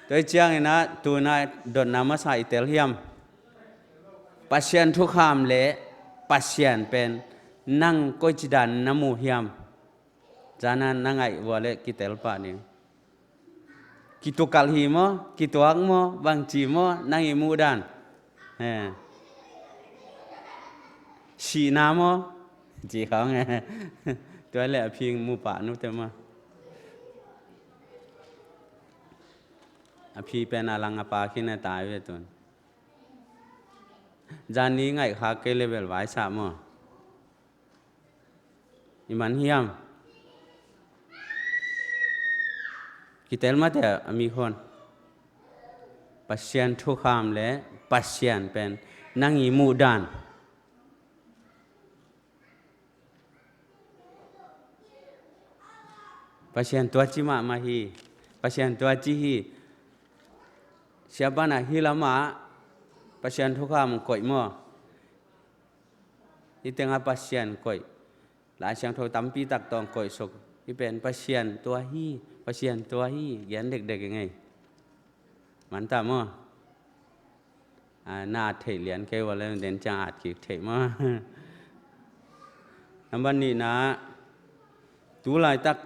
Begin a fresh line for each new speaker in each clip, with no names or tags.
ตัวเจียงนะตัวนายโดนน้ำมาใส่เตลเฮียมปัสยันทุกขามเละปัสยันเป็นนั่งก้อยจิดันน้ำมูเฮียมจานั้นนั่งไงวัวเละกิเตลปานี่กิตุกัลฮีมอกิตุอักมอบางจีมอนั่งอิมูดันชีน้ำมอจีเขาไงตัวเละเพียงมูป่านุเตมาพี่เป็นอะไรงับปากินในตายเวตุนจานนี้ไงข้าเกลียบไว้สามอ่ะอิมันเฮียมกิเตลมาแต่มีคนปัสยันทุกขามและปัสยันเป็นนั่งอิมูดานปัสยันตัวจิมามาฮีปัสยันตัวจิฮีsiapa nak hilama pasien thukam koi mo i tengah pasien koi la siang tho tampi tak tong koi sok i pen pasien tua hi yan ด็กๆยังไงมันตามmoหน้าเทเลียนแกว่าแล้วเด่นจังอาจกิเทมาน้ำบันนี้นะตูหลายตัก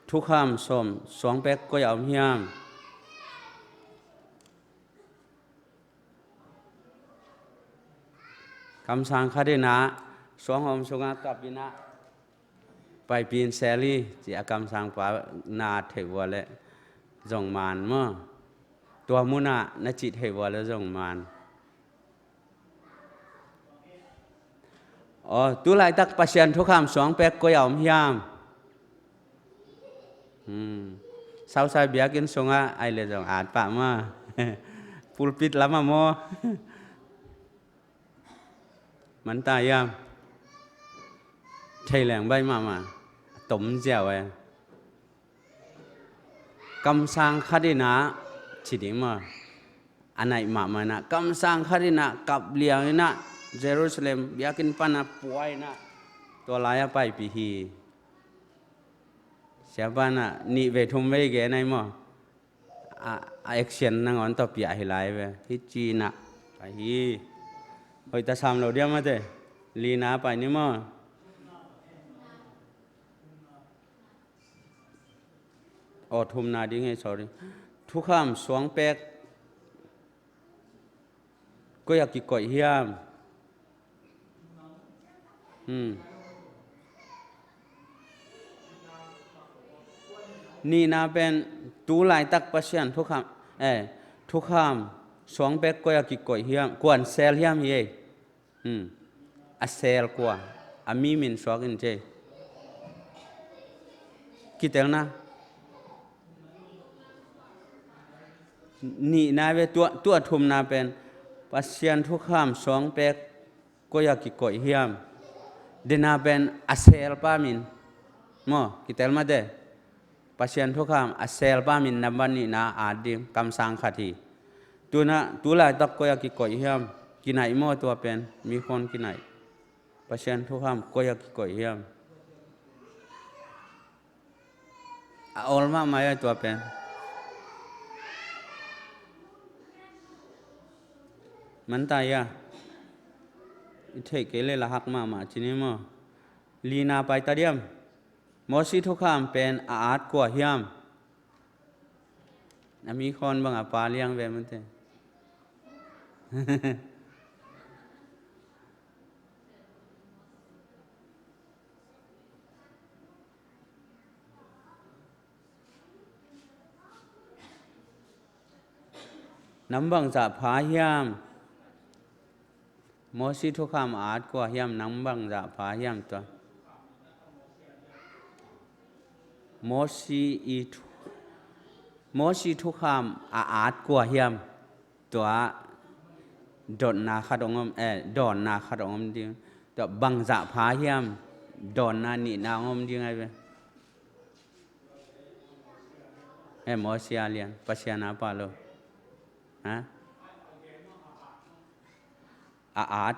ทุกขามสมสองแป๊กก็เอาเฮียมคำสั่งข้าได้นะสองหอมสงกับปีนะไปปีนแซลี่จีคำสั่งป่านาเทวะและจงมานมั้งตัวมุนะนจิตเทวะและจงมานตุลายตักปัสยันทุกคำสองแปกก็ยอมยามสาวสายเบียกินสงะไอเลยจงอาจป่ามาปูลปิดละมาโมมันตายยามใช่แหลงใบมาตมเจียวไว้กำสังคดีนะชิดิมาอันไหนมานะกำสังคดีนะกับเลียงนะเยรูซาเล็มอยากกินปานาป่วยนะตัวลายไปปีฮีเสียบ้านนะนี่เวทุมไว้แกไหนมั้งแอคชั่นนั่งอ่อนต่อปีอะไรไปฮิจีนะไปฮีเฮ้ยแต่สามเราเดียวมาเถอะลีน่าไปนี่มั้งทุ่มนาดิ้งให้ sorry ทุกคำสวงแปกก็อยากกินก๋วยเฮียมนี่น่าเป็นตูหลายตักปัสยันทุกคำทุกคำสวงแปกก็อยากกินก๋วยเฮียมกวนเซลเฮียมเย่อาเซลกว่าอามีมินสวกินเจคิดเองนะนี่นาเวตัวทุ่มนาเป็นปัสยันทุกคำสวงแปกก็อยากกินก๋วยเฮียมเดนาเป็นอาเซลปามินโมคิดเองมาเด้ปัสยันทุกคำอาเซลปามินนับวันนี้นะอาดิมคำสั่งขัดทีตัวหลายตักก็อยากกินก๋วยเฮียมกินไหนโมตัวเป็นมีคนกินไหนปัสยันทุกคำก็อยากกินก๋วยเฮียมออลมาไม่ตัวเป็นมันตายเทเกเลละหักมาทีนี้มั้งลีนาไปตาเดียมมอสิทุกคำเป็นอาจกว่าเฮียมมีคนบางปาเลี้ยงแบบมันเถอะน้ำบังจะพาเฮียมมอสิทุกคำอาจกว่าเฮียมน้ำบังจะพาเฮียมตัวมอสิทุกคำอาจกว่าเฮียมตัวดอนนาขัดองมดอนนาขัดองมดีตัวบังจะพาเฮียมดอนนานี่นางมดีไงเว้มอสิอาเลียนปัสยานาปาโลอาจ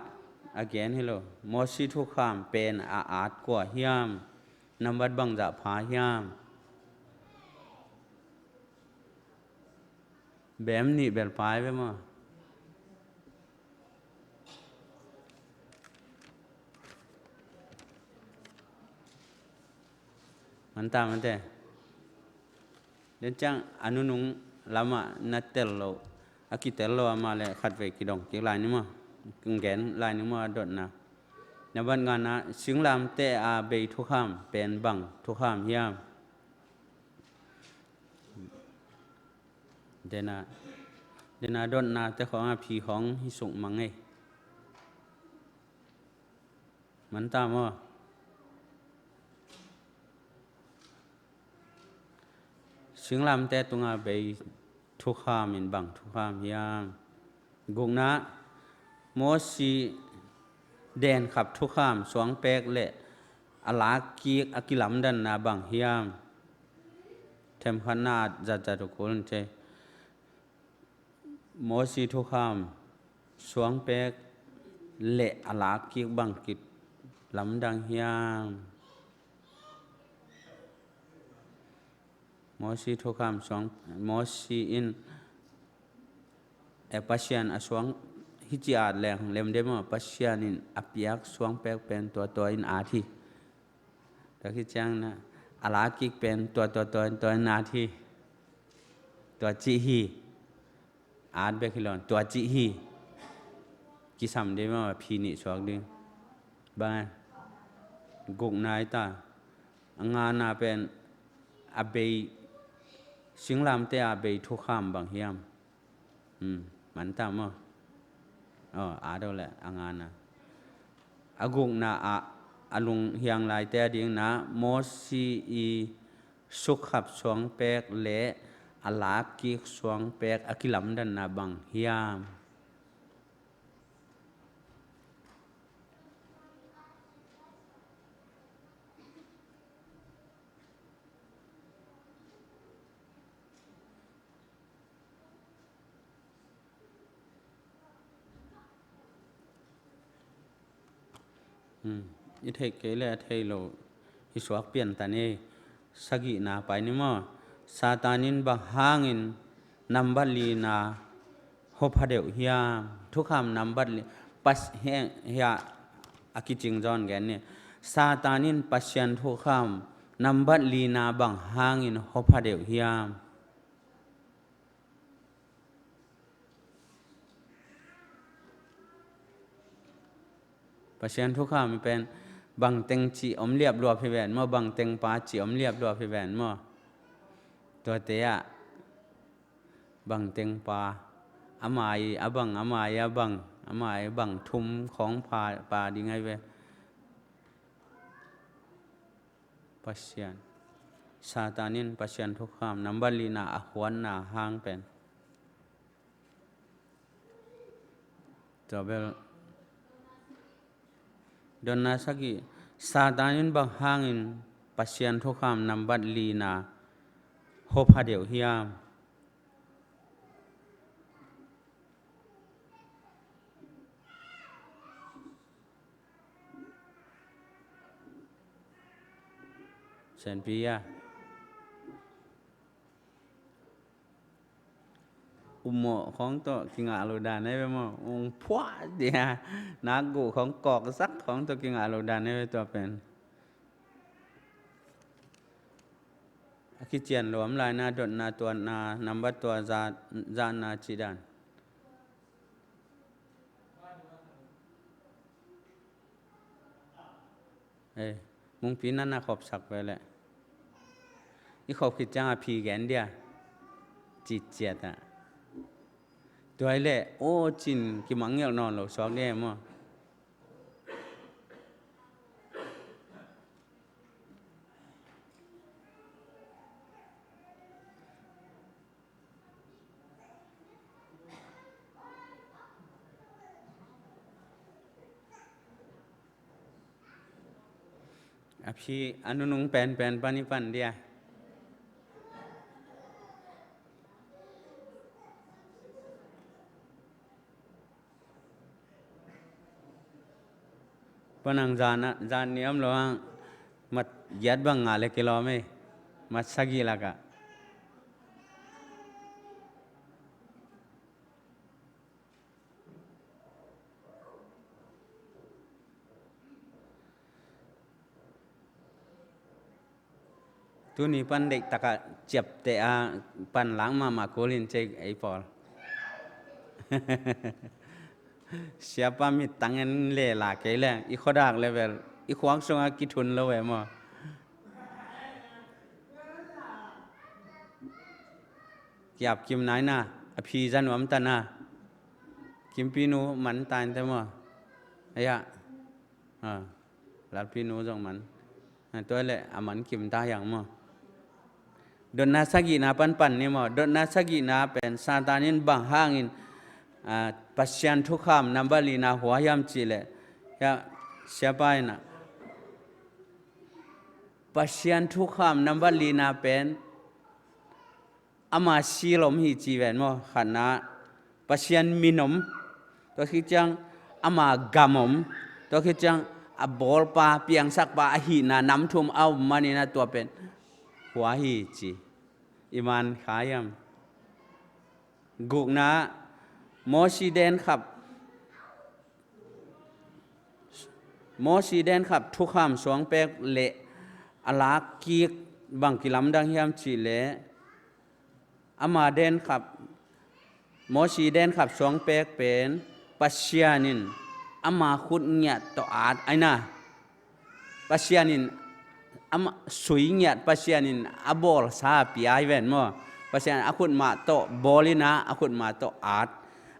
again hello มอสิทุกคำเป็นอาจกว่าเฮียมนำวัดบังจะพาเฮียม แบมนี่เบลปลายไปมั้งมันตามมันแต่เดินจังอนุนุงลามานัดเตลโลอากิเตลโลมาเลยขัดไปกี่ดองกี่ลายนี่มั้งกึ่งแกนลายนี่มั้งดดนะในวันงานนะสิงลามเตอาเบยทุกข้ามเป็นบังทุกข้ามเฮียมเดนาดดนาแต่ของอาพีของฮิสุมังไงมันตามว่าสิงลามเตตุงอาเบยทุกข้ามเป็นบังทุกข้ามเฮียมกุงนะโมสีแดนขับทุกข้ามสวงเปกเละอลากีกอากิลัมดันนาบังเฮียมเทมขนาดจัดทุกคนเจโมสีทุกข้ามสวงเปกเละอลากีกบังกิดลำดังเฮียมโมสีทุกข้ามสวงโมสีอินเอปัสยันอสวงฮิจิอาดแรงเล่มเดมปัสยันินอภิยักสวงเปกเป็นตัวอินอาทีแต่ที่จังนะอลากิกเป็นตัวนาทีตัวจิฮีอาดเบกิลอนตัวจิฮีกิสัมเดมว่าพีนิสวกดึงบ้านกุกนายตางานนาเป็นอเบยสิงลามเตอเบยทุกข้ามบางเฮียมมันตามว่าอาดูแหละงานนะอากุกนาอาลุงเฮียงลายเตดิ้งนะโมซีอีสุขขับสวงเปกเละอลากิกสวงเปกอากิลัมดันนาบังเฮียมอิเทกเกเลเทโลฮิสวกเปลี่ยนตานีสกินาไปนี่มั้งซาตานินบังหางินนัมบัลลีนาฮบฮาเดวเฮียทุกคำนัมบัลลีปัสเฮียอากิจิงจอนแกนเนี่ยซาตานินปัสยันทุกคำนัมบัลลีนาบังหางินฮบฮาเดวเฮียปัจจัยทุกข้ามันเป็นบางเต็งจีอมเรียบรัวพิแวนเมื่อบางเต็งปาจีอมเรียบรัวพิแวนเมื่อตัวเตะบางเต็งปาอามายอบังอามายบังทุมของปาดีไงเวปัจจัยซาตานินปัจจัยทุกข้ามนัมบัลลีนาอหวนนาห้างเป็นตัวเบลดอนนาสักีซาตานินบังหางอินปัสยันทุกคำนำบัดลีนาฮบฮาเดียวเฮียมเซนปียอุโมของตัวกิงอาลูดานได้ไหมมั้งองพวดเดียนักกูของกอกซักของตัวกิงอาลูดานได้ไหมตัวเป็นคิดเจียนหลวมลายนาดดนาตัวนานำบัดตัวจานนาจีดานมุงปีนั่นน่ะขอบสักไปแหละนี่ขอบคิดจังพีแกนเดียจิตเจียดตัวไอ้เล่โอ้จินกิมังเงี้ยนอนหลอกซอกเนี่ยมั้งพี่อนุนุงเป็นปานิปันเดียปนังจานนี้อมลองมัดยัดบังงาเลกิโลไม่มัดสกีละกะ ตัวนี้ปันเด็กตะกะเจ็บแต่ปันหลังมาโกลินเจไอปอล siapa mi tangan le la ke le I khodak level I khwang songa ki thun lo we mo kiap kim nai na a phi janwam ta na kim pi nu man tan te mo aya la pi nu jong manตัวle a man kim ta yang mo don na sagi na pan ni mo don na sagi na pen satanin bang hangin pasyan thukam nambali na huayam chile ya siapa na pasyan thukam nambali na pen ama silom hi jiwen mo khana pasyan minom to khi chang ama gamom to khi chang a bol pa piang sak pa hi na nam thum au mani na to pen hua hi chi iman khayam guk naมอสีแดนขับทุกข้ามสวงแปกเละอลากีกบังกิลำดังเฮียมจีเละอามาแดนขับมอสีแดนขับสวงแปกเป็นปัสยานินอามาขุดเงียดต่ออาดไอน่ะปัสยานินอามาสวยเงียดปัสยานินอาบอลซาปีไอเวนมั้งปัสยานินอาขุดมาต่อบอลินะอาขุดมาต่ออาด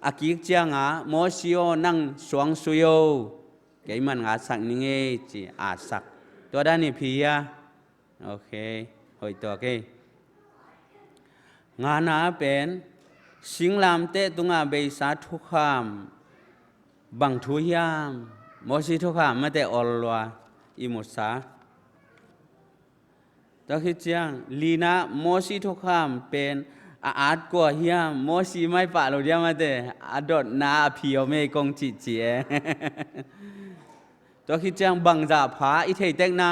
อากิกเจียงมอสิโอนั่งสวงสุโยเกี่ยมันสักนี่ไงจีอาสักตัวด้านนี้พี่โอเคหอยตัวเกงานาเป็นสิงลามเตตุงาเบสาทุกขามบังทุยามมอสิทุกขามไม่แต่อลวาอิมุสาตัวคิดเจียงลีนะมอสิทุกขามเป็นอาดกว่าเฮียมอสีไม่ปะเราเดียวมาเตะอาดดนาพิโอเมกงจิเจียตัวคิดจังบังจ่าผาอิเทเต็กนะ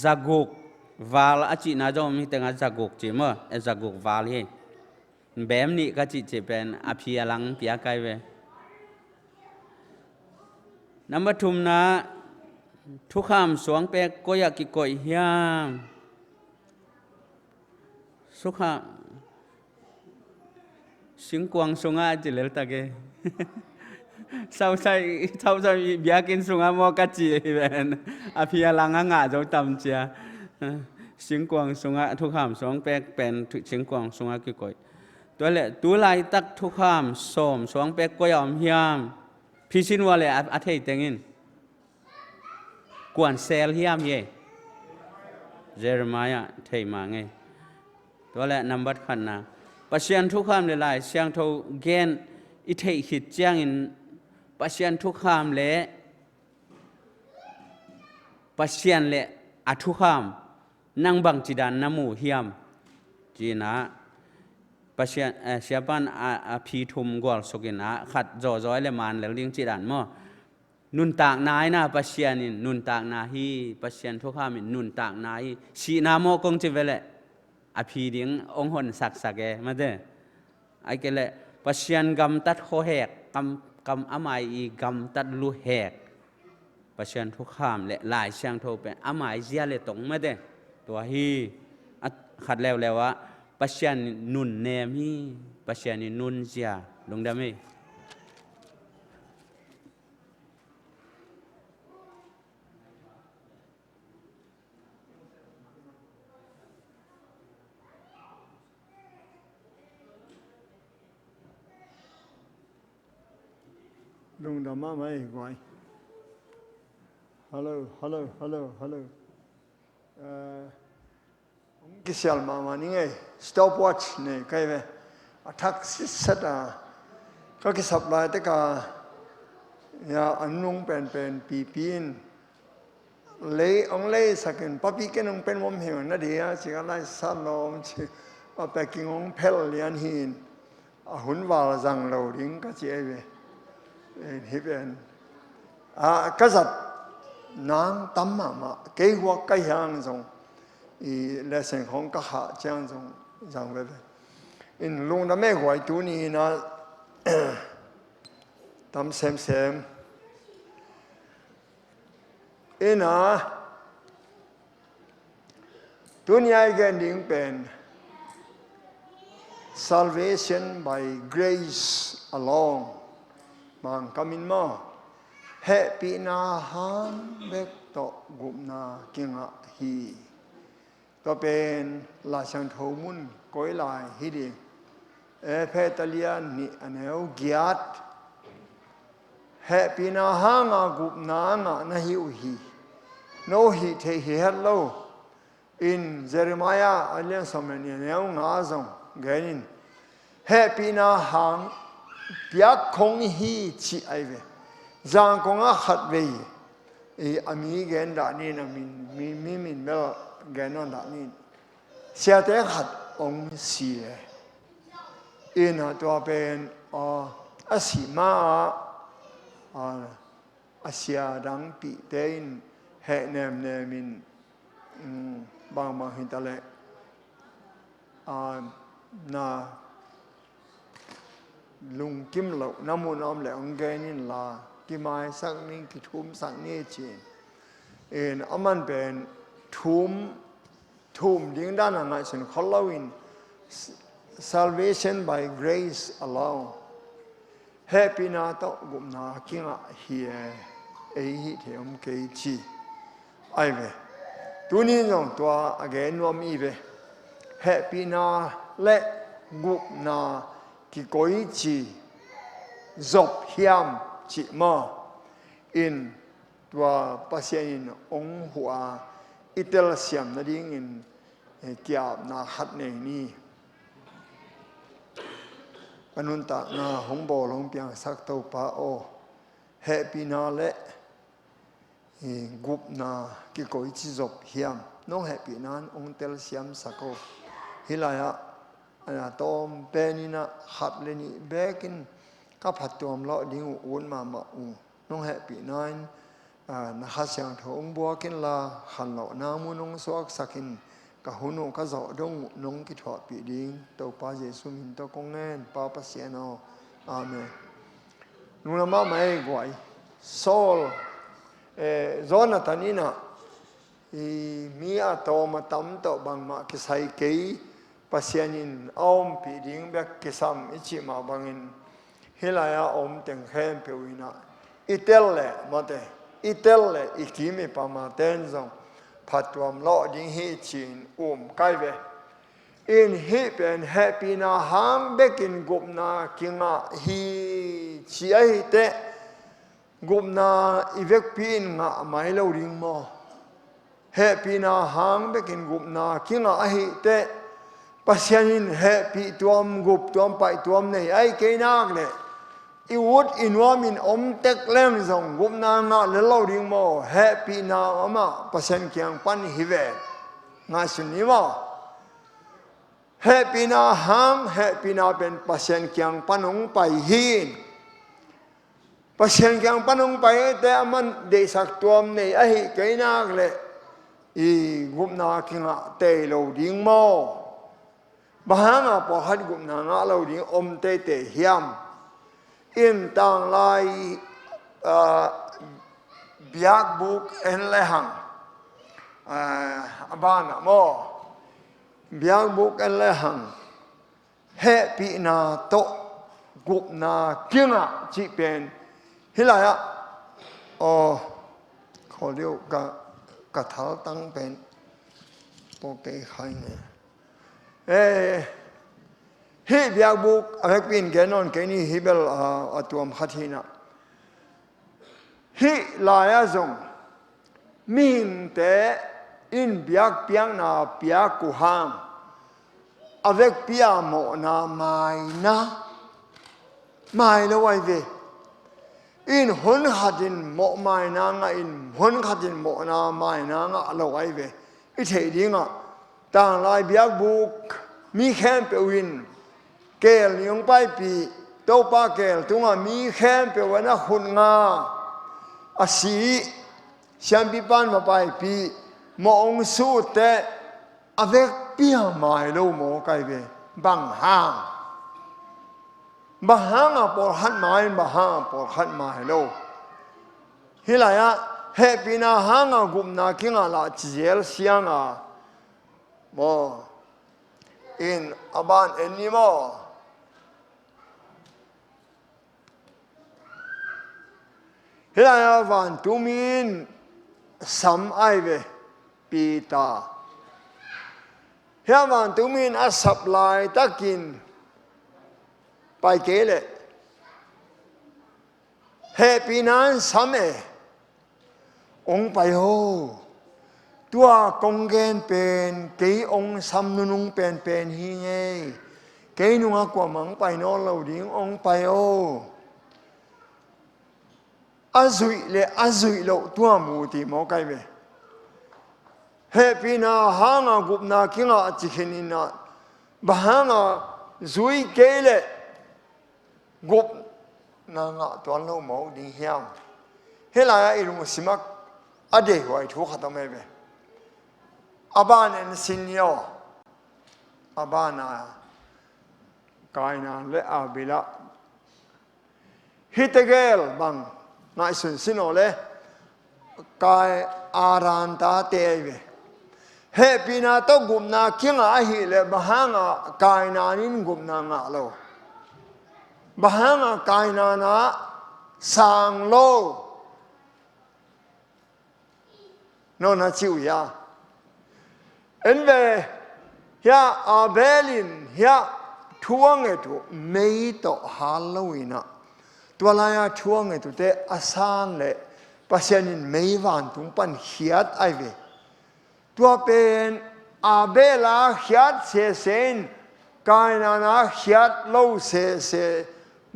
จักกุกวาลอาจินาจอมีแต่งจักกุกจีมั้งจักกุกวาลเฮแบบนี้ก็จิเจเป็นอภิยลังเปียกไกเวน้ำบัทุมนะทุกคำสวงเปกก็อยากกิโกยเฮียสุขะสิงกวางสุงาจิเลตะเกเศร้าใจเบียกินสุงามอกัจิเป็นอภิยาลังงะเจ้าตำเจียสิงกวางสุงาทุกขามสองแปกเป็นสิงกวางสุงากี่ก่อยตัวเละตัวลายตักทุกขามสมสองแปกก็ยอมเฮียมพิชินว่าเลยอาเทยเตงินกวนเซลเฮียมเย่เยเรมายาเทยมาไงตัวแหละนำบัดขันนะปัจจัยทุกขามเลยลายเสียงโทเกนอิเทหิตเจียงอินปัจจัยทุกขามเลยปัจจัยเลยอัทุกขามนั่งบังจิดานน้ำมูเฮียมจีนะปัจจัยเสียปันพีทุมกอลสกินะขัดจ่อจ้อยเลยมันแล้วเลี้ยงจิดานมั่วนุนตากนายนะปัจจัยนินนุนตากนาฮีปัจจัยทุกขามินนุนตากนายชีนาโมกงจิเวเลอภิเดียงองหนสักเกมาเด้ไอ้เกลปัจจัยกำตัดโคแหกกำอามายกำตัดลูแหกปัจจัยทุกขามและหลายเชียงโทเป็นอามายเจียเลตงมาเด้ตัวฮีขัดแล้วว่าปัจจัยนุนเนมีปัจจัยนุนเจียลงได้ไหม
ลงดำมาไหมก่อนฮัลโหลกิเซลมานี่ไง stopwatch นี่ใครเว้ยทักซิสต์ก็กิสับลายแต่ก็อย่าอันนุ่งเป็นปีนเลยองเลยสักปั๊บปีกันนุ่งเป็นวมเหี่ยวนั่นเดียวสิกันไล่ซาลอมสิว่าไปกินองเพลเลียนหินหุ่นวาลจังเราดิ้งก็เจ๋อเว้ยฮิเป็นก็จะนางตั้มมาเกี่ยวกับกี่อย่างจงอีเลเซนของก็หาเจ้าจงจังเว้ยอินลุงนั่นไม่ไหวตัวนี้นะตั้มเซมอิน ตัวนี้ไอ้ดิ่งเป็น salvation by grace alone บางคำมินมาเฮปินาฮัมเบกโตกุมนากิงะฮีก็เป็นราชันโทมุนก้อยลายฮิดีเพตเลียนนี่อันเอวกิยัดเฮปินาฮังะกุมนางะนะฮิวฮีโนฮิเทฮิฮัลโลอินเจเรมายาอันเลียนสมัยนี้เอวงาซงเกนินเฮปินาฮังเปียกคงฮีชีไอเวจางคงอาขัดเวอามีเกนดานี่นะมินเบลเกนอนดานี่เสียแต่ขัดองเสียอินตัวเป็นอาศิมาอาเซียดังปีเตนเฮเนมินบางหินตะเลนาลุงกิมเหล่าน้ำมูน้ำเหลวองเกนินลากิมายสักนี้กิทุมสักนี้จีนอามันเป็นทุมดิ้งด้านไหนส่วนเขาเล่าอิน salvation by grace alone เฮปินาโตกุมนากิงะเฮียฮิเทอมเกจีไอเวตัวนี้น้องตัวอเกนวมีเวเฮปินาและกุมนากิโกยจีจบเฮียมจิมาอินตัวปัสยานินองหัวอิตาลีเซียมนั่นเองอินเกี่ยวนาฮัดเนนี่ปนุนตานาหงโบหงเปียงสักตัวป้าโอเฮปินาเละกุบนากิโกยจิจบเฮียมน้องเฮปินานองเตลเซียมสักโอฮิลายะอันตอมเป็นนะหัดเลนี่เบกินก็ผัดตัวมละดิ้งอุ่นมาน้องเฮปินานนะฮัสยังทงบัวกินลาหันเหล่านามุนงสวกสักินกะหุนก็จะดงนงกิถอดปีดิ้งตัวป้าเยซูมินตัวกงเงินป้าปัสยานอาเมนนุ่งมาไม่กวยโซลโซนตันนี้นะมีอาตอมาตั้มตัวบางมาคิดใส่เกยปัสยานินอมปีดิ้งแบบกิสามอิจิมาบังอินเฮลายาอมเต็งแค่เปียวอินะอิเตลเล่มาเตอิเตลเล่อิกิมิปามาเตนซงผัดตัวมละดิ้งฮีจีนใกล้เวอินฮีเป็นเฮปินาฮัมเบกินกุมนากิงะฮีชีไอเตกุมนาอีเวกปีนงะไม่เล่าดิ้งมาเฮปินาฮัมเบกินกุมนากิงะฮีเตปัสยานินเฮปิตัวมกุบตัวมไปตัวมในไอเกนักเลยอีวุฒอินวามินอมเต็กเล่มส่งกุมนางะเลเล่าดิ้งมาเฮปินาอามาปัสยานเกียงปันฮิเวงาสุนิวาเฮปินาฮัมเฮปินาเป็นปัสยานเกียงปันองไปหินปัสยานเกียงปันองไปแต่มันเดสักตัวมในไอเกนักเลยอีกุมนากิงะเตโลดิ้งมาบางอ่ะพอหัดกุมนางะเราดิ้งอมเตเฮียมอินต่างลายบิยากบุกเอ็นเลหังบ้านอ่ะโมบิยากบุกเอ็นเลหังเฮปินาโตกุบนากิงะจีเป็นฮิลายะเขาเรียกกะทาตั้งเป็นโปเกไข่เนี่ยฮิบิยากบุกอะไรเป็นแกนอนแกนี่ฮิเบลตัวมขัดหินะฮิลายะซงมินเตอินบิยากเปียงนาบิยากกุฮามอะไรเปียโมนาไม่นะไม่ละไว้เวอินหุนขัดินโมไม่นางอินหุนขัดินโมนาไม่นางละไว้เวอิเทดิ้งอ่ะต่างลายบิยากบุกมีแค่เปียวินเกลยงไปปีโตปาเกลตุงมีแค่เปียวนะหุ่นงาอาศีเชียนปีปันมาไปปีมองสู้แต่อเวกเปียไม่รู้โมไกเวบังหางอ่ะปอหันไม้บังหางปอหันไม้รู้ฮิลายะเฮปินาหางอ่ะกุมนาคิงอ่ะละเจียลเสียงอ่ะ mo in aban anymore Hila van tumin sam aive pita Hila van tumin a supply takin pai kele Hehpihna same ông pai ho tua công gen pen cái ông sam nung pen pen hi nghe cái nung qua mang pai no lo ding ông pai o azui lo tua mu ti mo kai ve Hehpihna hanga gupna kinga chikhinina bahanga zui kele gup na nga tuan lo mo ding hiam hela ilung simak ade wai thu khatam ve aban en sinyo abana kaina le abila hitegel bang ngai sun sinole kai aran ta te ve Hehpihna to gupna kinga hi le bahanga kaina nin gupna nga lo bahanga kaina na sang lo no na chiu ya en ve ya abelin ya thuang etu mei to halloween twala ya thuang etu te asan le pasianin mei van tung pan hiat ai ve tua pen abela hiat se sen kaina na hiat lo se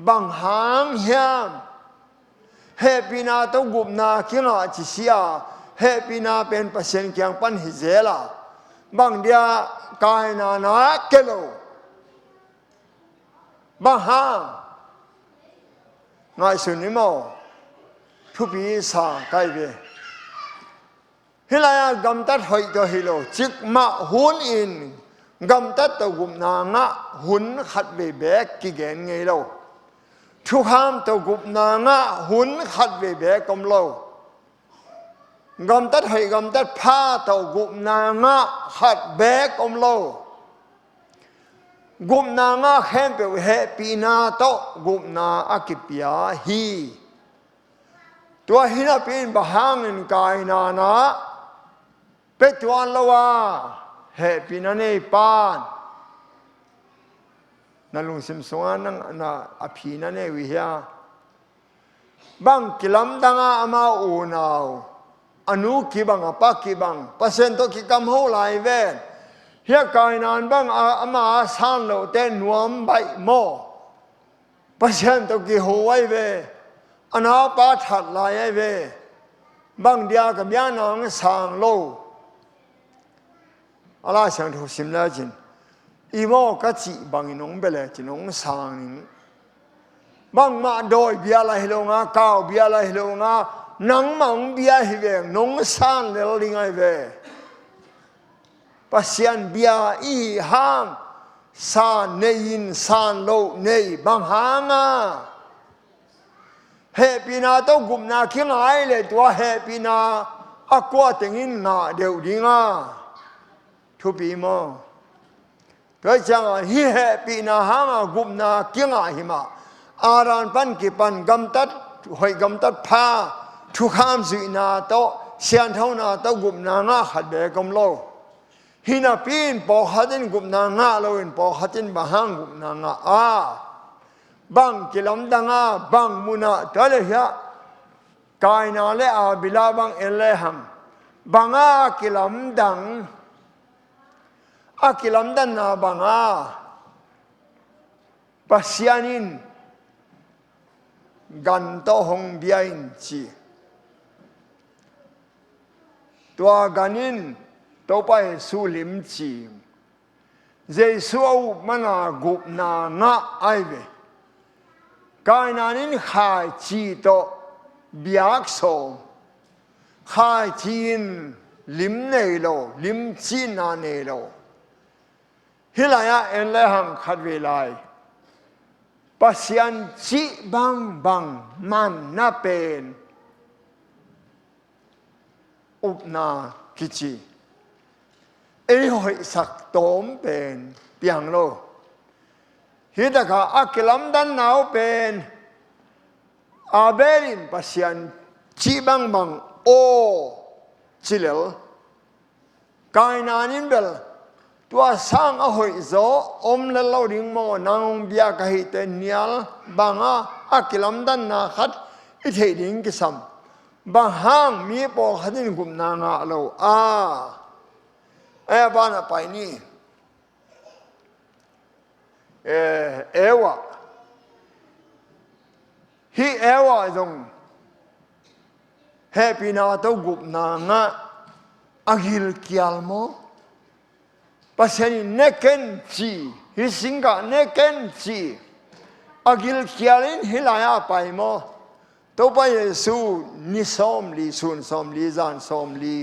bang hang hiam Hehpihna to gupna kinga chi sia Hehpihna pen pasien kyang pan hizela bang dia kaina na kelo bang hang ngai sunimo thu bi sa kai ve hilaya gam tat hoi to hilo chik ma hun in gam tat to gupna nga hun khat ve be ki gen ngei lo thu ham to gupna nga hun khat ve be kom lo gam tat hoi gam tat pha to gupna nga khat be kom lo gupna nga khem pe Hehpihna to gupna akipia hi tua hina pin bahangin kaina na pe tuan lawa Hehpihna nei pan na lung sim songa nang na aphina nei wi hia bang kilam danga ama unau anu ki bang apa ki bang pasen to ki kam ho lai ve hia kainan bang ama san lo te nuam bai mo pasen to ki ho wai ve ana pa that lai ai ve bang dia ka mya nang sang lo ala sang thu sim la jin imo ka chi bang inong bele chinong sang bang ma doi bia la hilo nga kao bia la hilo nga nang mang bia hi ve nong san le lingai ve pasian bia i hang san nein san lo nei bang hanga Hehpihna to gupna kingai le tua Hehpihna akwa tengin na deu dinga thu pi mo cái chang hi Hehpihna hanga gupna kinga hima aran pan ki pan gam tat hoi gam tat pha thu kham zui na to sian thau na to gupna nga khat be kom lo hina pin po hatin gupna nga lo in po hatin bahang gupna nga a bang kilam danga bang muna tale hia kaina le a bila bang ele ham banga kilam dang akilam dan na banga pasianin gan to hong biain chi tua ganin to pai su lim chi jesu mana gupna nga aive kainanin khai chi to biak so khai chin lim nei lo lim chi na nei lo hilaya en le hang khat ve lai pasian chi bang bang man na pen upna kichi หอยสักโตมเป็นเปียงโลฮิตกาอักลัมดันนาวเป็นอาเบรินปัสยันจีบังบังโอจิเลลกายนานินเบลตัวสร้างหอยโซอมเลลาวดิงโมนางเบียกหิตเนียลบังอักลัมดันนาขัดอิเทดิงกิสัมบางห้างมีปอขัดินกุมนางาโลบ้านไปนี่วะฮีวะตรงเฮปินาตัวกุบนางะอากิลกิอัลโมปัสยานีเนเกนจีฮิสิงกะเนเกนจีอากิลกิอัลินฮิลายาไปโมตัวไปเยซูนิสอมลีซุนสอมลีจานสอมลี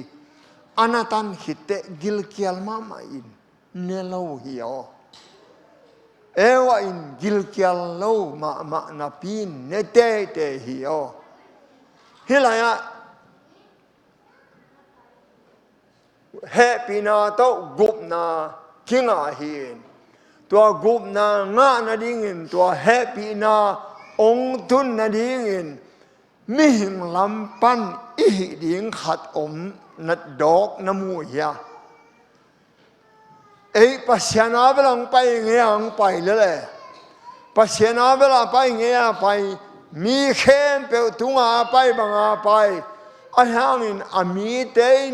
อนาตันฮิตเตกิลกิอัลมามาอินเนลาวฮิโอวะอินกิลกิอัลโลมานาปินเนเตเตฮิโอฮิลายาเฮปินาโตกุบนาคิงอาฮินตัวกุบนางานาดิงินตัวเฮปินาองทุนนาดิงินมิหิงลำปันอิหิดิงขัดอมนัดดอกน้ำมูยาปัสยานาเวลาไปเงี้ยไปเลยปัสยานาเวลาไปเงี้ยไปมีเข้มเปลตุงอาไปบางอาไปอาหารินอามีเตน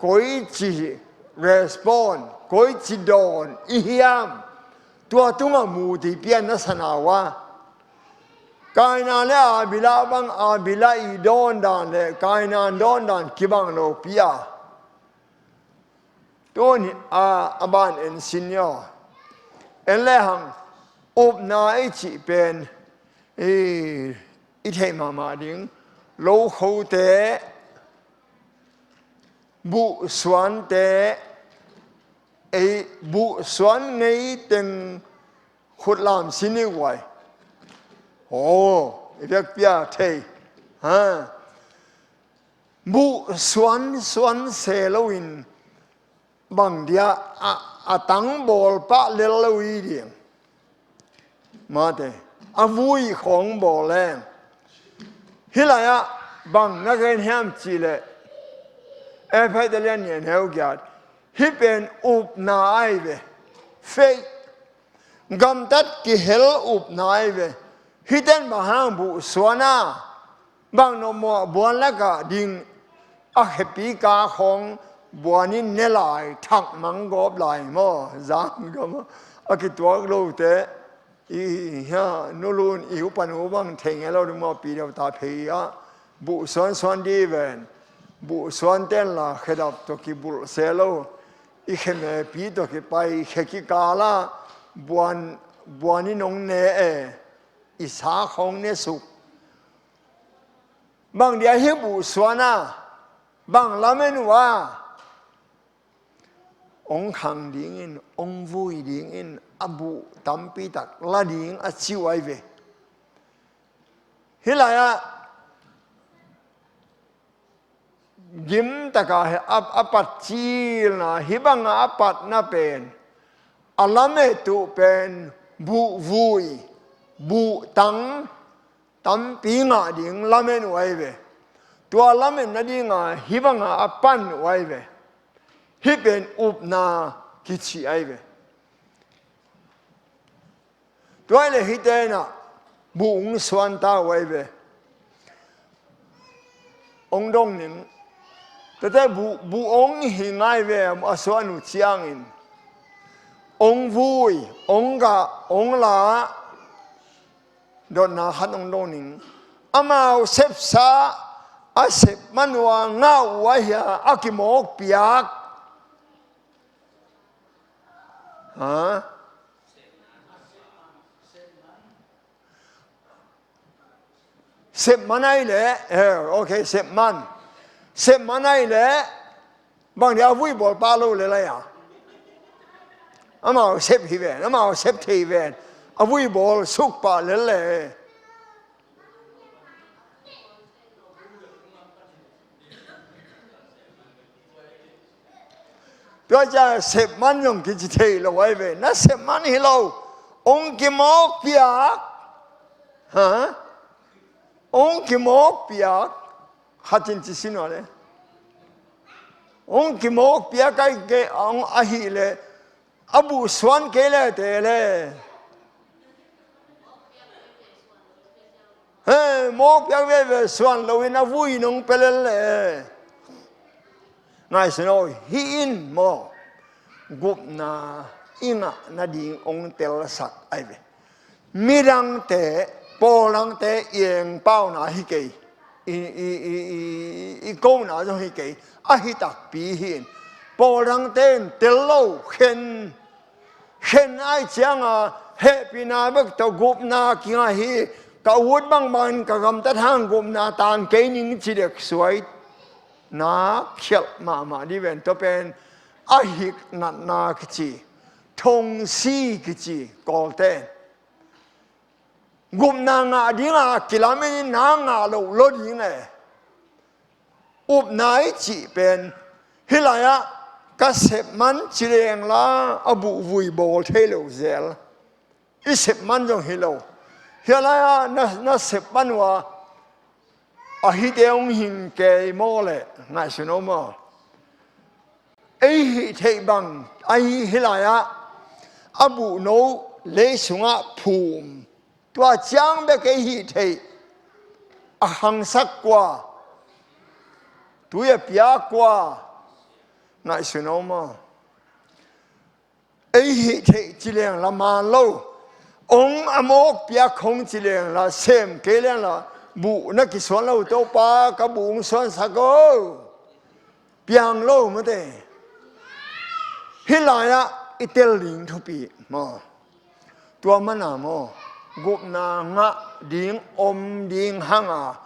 ก้อยจีรีสปอนก้อยจีโดนอิฮิยามตัวตุงอามูที่เปียนนัสนาวะกายนาเลอาบิลาบังอาบิลาอีโดนดานเลกายนานโดนดานกิบังโลปียตัวนี้บ้านเอ็นซินยอเอ็นเลหังอุบนาไอจีเป็นอิเทมาดิงโลโคเตบุสวนเตบุสวนไงตึงขุดลามสินิไวโอ้เรียกเปียเทบุสวนเซโลวินบางเดียตังบอลปะเลลวีเดียงมาเตอวุยของบอลแรงฮิลายะบางนักเรียนแฮมจีเลเพดเลียนเนี่ยเฮลกัดฮิเป็นอุปนาไอเวเฟยกำตัดกิเฮลอุปนาไอเวฮิเตนบางหางบุสวนาบางนโมบวนละกะดิงเฮปีกาของบัวนี้เนลายทักมังกบลายมั่วจังก็มั่วคิดตัวเราเตะนู่นนู่นอุปนุบังเทงเราดูมั่วปีเดียวตาเพียบุสวนดีเวนบุสวนเต้นละเขดับตัวกิบุเซโลอีเขมปีตัวกิไปเขกิกาลาบัวนี้นงเนอิสาของเนสุบางเดียเฮบุสวนาบางละเมนว่าองขังดิ่งอินองวุยดิ่งอินอบุตัมปีตักละดิ่งอชิวไอเวฮิลายะยิ้มตะกาอปัจจีนะฮิบังอปัตนะเป็นอัลลเมตุเป็นบุวุยบุตัมปีงาดิ่งละเมนไวเวตัวละเมนนะดิ่งฮิบังอปันไวเวฮิเป็นอุปนากิจไอเวตัวเลฮิเตนะบุงสวนตาไวเวองดงหนึ่งแต่บุองหิงไอเวอสวนุเชียงอินองวุยองกะองลาโดนนาขัดองดงหนึ่งอามาเสพซาอาเสพมันว่าเงาไว้อากิโมกเปียกเสพมันไอเลยโอเคเสพมันไอเลยบางเดียววิ่งบอลปาโลเลยละอ่ะอามาเสพฮีเวนอามาเสพทีเวนอาวิ่งบอลสุกปาเลยต tôi cha xếp man dùng cái gì thế lâu ai về nó xếp man hi lâu ông kim mốc biak hả ông kim mốc biak hạt trên chỉ xin nói đấy ông kim mốc biak cái ông ahi le abu swan cái le thế le mốc biak về swan lâu na vui nông pele le ngài xin nói hin mo gupna inga na ding ông tel sak ai về mirang te polang te Lianpau na hi ke i câu na trong hi ke a hi tak pi hin polang ten tel lo khen ai chang a Hehpihna bek to gupna kinga hi ka wut bang man ka gam ta hang gupna tan ke ning chi dek suai na khel ma di ven to pen a hi na ki thong si ki kol ten gupna nga dinga kilami na nga lo ding ne upna chi pen hilaya ka sep man chireng la abu vui bol thelo zel i sep man jong hilo hilaya na sep man wa a hi deong hin ke mo le ngai suno mo ei hi thei bang ai hilaya abu no le sunga phum tua chang be cái hi thei a hang sak qua tuya pia qua ngai suno ma ei hi thei chileng la ma lo ông amok pia khong chileng la sem ke leng la bu na ki suan lo to pa ka bu suan sa go piang lo ma te hilaya itel ling thu pi mo tua mana mo gupna nga ding ding hanga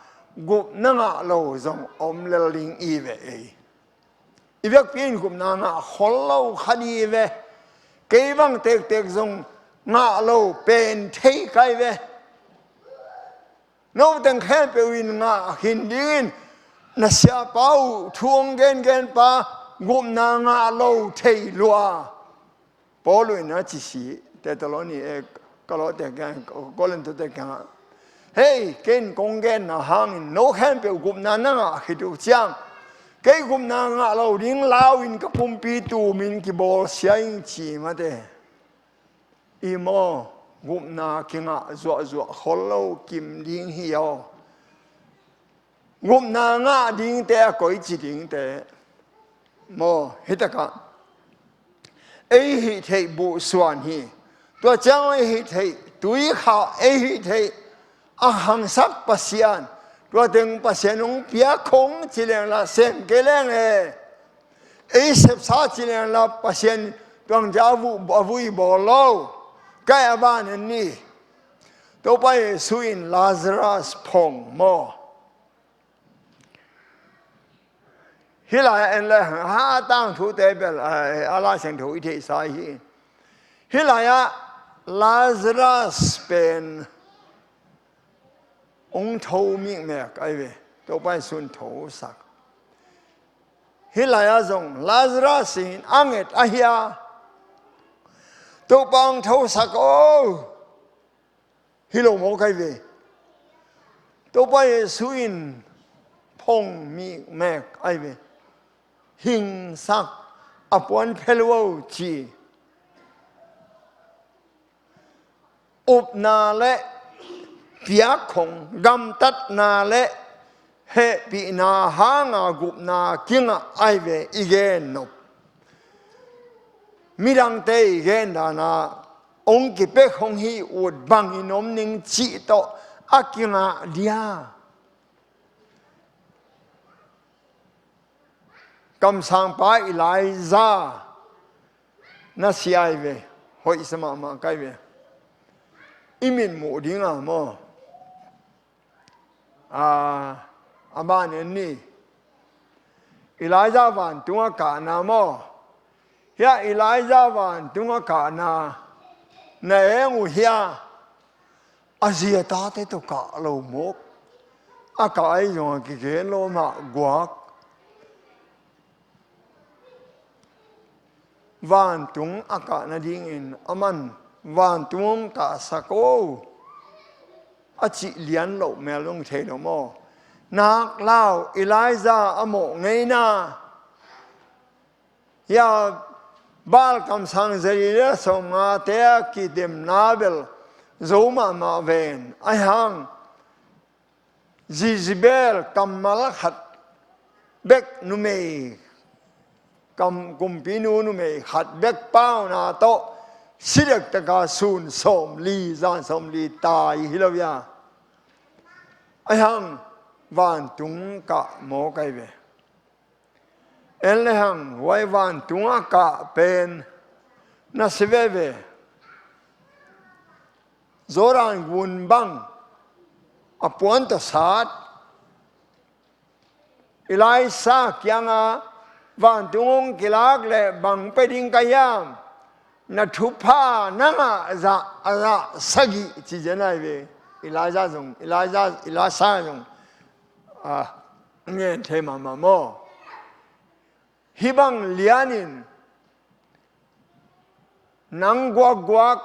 gupna nga lo zong le ling i ve i vek pin gupna nga hollo khani ve ke bang tek zong nga lo pen thei kai ve no teng khen pe win nga hin din na sia pau thuong gen pa gupna nga lo thei lua polo na chi si te toloni e kalau tekan kolen tu tekan hey ken kongen na hangin no khen pe gupna na hidu chiang ke gupna nga lo ding lao in ka pumpi tu min ki bol siang chi ma de imo gupna kinga zo hollo kim ding hiao gupna nga ding te koi chi ding te mo hitaka ei hi thei bu suan hi tua chang ei hi thei tui kha ei hi thei a hang sak pasian tua teng pasian ong pia khong chileng la sem keleng ei sep sa chileng la pasian tuang javu avui bolo kai aban ni to pai suin Lazarus phong mo hilai en le ha tang thu te bel ala seng thu i thei sai hi hilaya Lazarus pen ông thâu miệng mẹ cái về tôi phải xuân thâu sắc hilaya zong Lazarus in anget ahia tôi bang thâu sắc ô hilo mo cái về tôi phải xuân phong miệng mẹ cái về hình sắc upon fellow chi upna le pia khong gam tat na le Hehpihna hanga gupna kinga ai ve igen no mirang te igen da na ong ki pe khong hi ud bang inom ning chi to akinga dia kam sang pa Elijah na si ai ve hoi sama ma kai ve imin mo dinga mo aban ni Elijah van tunga ka na mo ya Elijah van tunga ka na engu hia azia ta te to ka lo mo a ka ai yo ki ke lo ma guak van tung aka na ding in aman van tung ta sako achi lian lo melung the no mo nak lao Elijah amo ngei na ya bal kam sang zeri so nga te ki dem nabel zoma ma ven ai hang Jezebel kamal khat bek nu mei cầm cùng pinu nu mei khat bek pao na to sidak taka sun som li zan som li tai hilovia ai hang van tung ka mo kai ve en le hang wai van tung ka pen na seve ve zoran gun bang apuan to sat Elisa kyanga van tung kilak le bang pe ding kayam na thupa nanga za sagi chi janai ve Elisa zong nghe thế mà mo hi bang lianin nang guak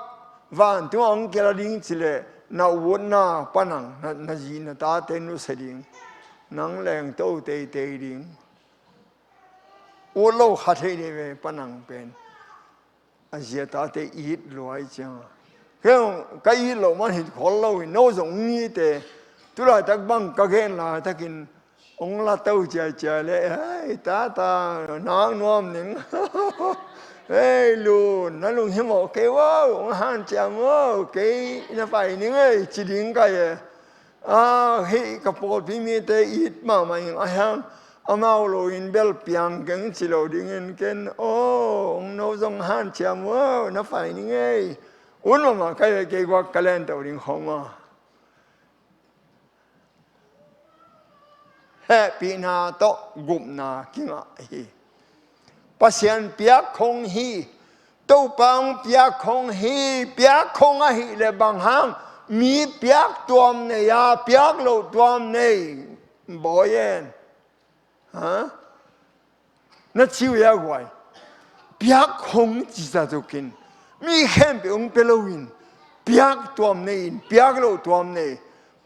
van tu ang kela ding chile na wona panang na ji na ta te nu seding nang leng to te ding o lo kha the de ve panang pen azia ta te it loi chang cái ít lo mà hiện khó lâu nấu giống như thế, tôi lại tác băng cái gen là tác in ông là tàu chơi lệ, ta nắng nuông nín, luôn nó luôn hiếm một cái wow, ông han chạm wow, cái nó phải nín ấy chỉ nín cái khi cái bộ phim như thế ít mà anh hang amau lo in bel piang keng chỉ lo nín ken, ông nấu giống han chạm wow, nó phải nín ấy uno mà cái qua calendar đình không mà Hehpihna to gupna kinga hi pasien piak khong hi to pang piak khong hi piak khong a hi le bang hang mi piak tuam ne ya piak lo tuam ne boyen ha na chiu ya gwai piak khong chi sa to kin mi khem pe ong pelowin piak tuam nei piak lo tuam nei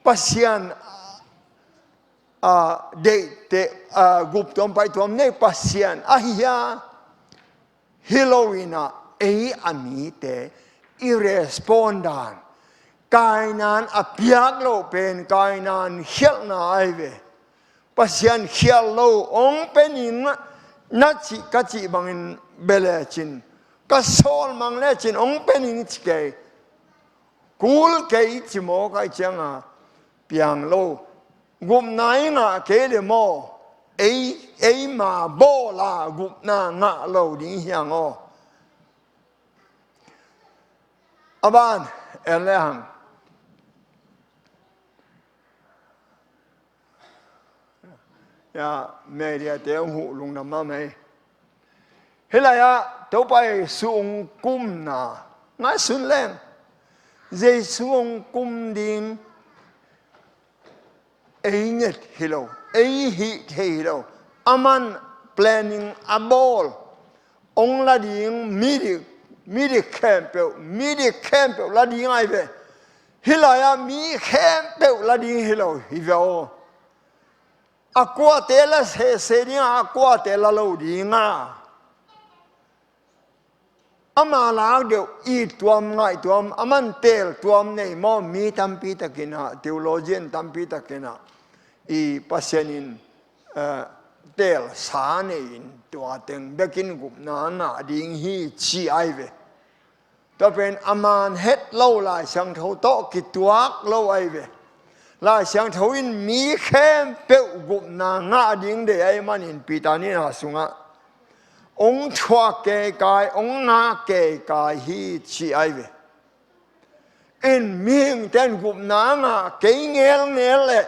pasian de gup tuam pai tuam nei pasian ahia hilowina ami te irrespondan kainan piak lo pen kainan hial na aive pasian hial lo ong penin na chi ka chi bangin belechin cái sol mang lên trên ông bên những cái cul cái chỉ mo cái chẳng piang lâu gum nai ngã cái để mo ấy mà bo là gupna ngã lâu đi hiang o aban em lẽ hằng ya media te ông hụ lùng nằm mà mày thế là tàu bay xuống cung na ngay xuân lên dây xuống cung đình ấy nhật hello ấy hit hello aman planning a ball ông là điên midi camp là điên ai vậy hello mi camp là điên hello hiểu aqua te là se điên aqua te là lâu điên ama lag deu I tuam ngai tuam aman tel tuam nei mo mi tampi takina theologian tampi takina I pasienin tel sa nei tua teng bekin gupna na ding hi chi ai ve to pen aman het lo lai sang tho to ki tuak lo ai ve lai sang tho in mi khem pe gupna nga ding de ai manin pitani na sunga ông chua kê cài ông nga kê cài hi chi ai về in miếng tên gục ná ngà cái nghe lệ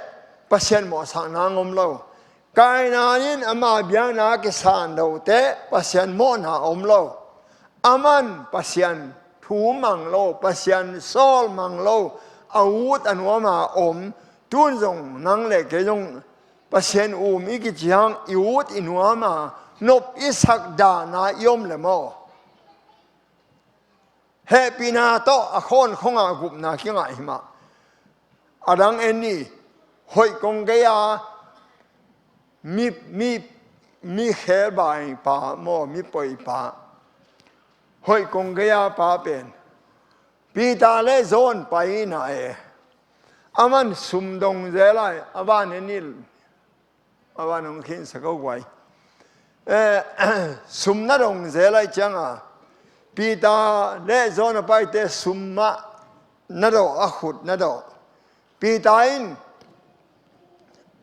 pasien mo sang na ngom lâu cài na in ama biang na cái sàn đầu té pasien mo na om lâu aman pasien thu mang lâu pasien sol mang lâu out anwa ma om tun zong nang lệ cái zong pasien mi cái chiang out inwa ma nộp Isaac đà na yom le mo Hehpihna to a khon khonga gupna kinga hima adang eni hoi kong gaya mi khe bai pa mo mi poi pa hoi kong gaya pa pen pi ta le zon pai na e aman sum dong zelai aban enil aban ong khin sakau wai sum na dong zelai changa pi ta le zon pai te summa na do a khut na do pi ta in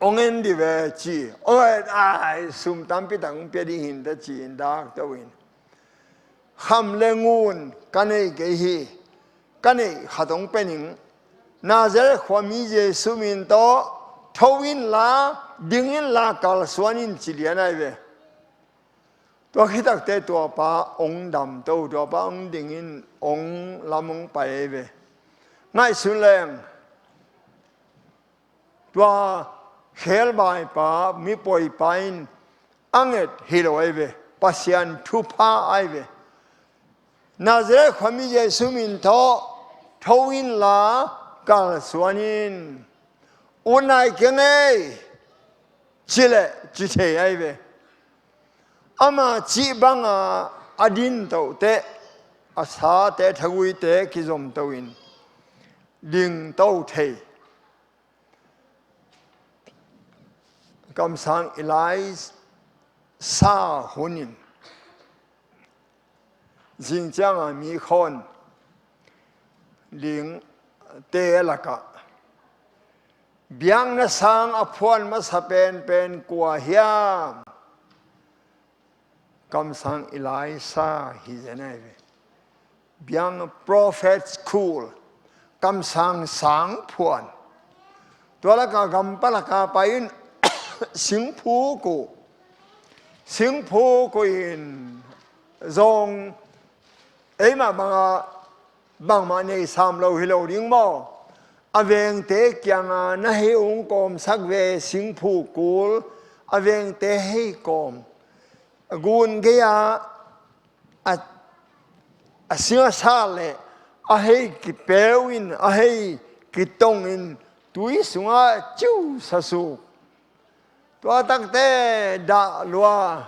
ongen di ve chi oi ai sum tam pi tang pe di hin da chi in da to win kham le ngun kanei ge hi kanei khadong pening na zer khwami je sumin to thowin la dingin la kal swanin chi lianai ve to khitak te to pa ong dam to pa ong dingin ong lamong pai ve ngai sun leng to khel bai pa mi poi pain anget hiloi ve pasian thu pa ai ve na zer khwami je sumin to thowin la kal swanin unai kenge chile chite ai ve ama chi banga adin to te asa te thagui te kizom tawin ding to thei kam sang ilai sa hunin jing chang mi khon ling te laka biang na sang aphuan ma sapen pen kwa hiam kam sang ilai sa hi zenai ve biang prophet school kam sang phuan to la ka gam pa la ka pain sing phu ko in zong ấy mà bằng mà này sam lâu hi lâu điếng mò aveng te kyang na he ung kom sak ve sing phu kul aveng te he kom gun ge ya a sia sale a he ki pewin a he ki tong in tui sunga chu sa su to tak te da lua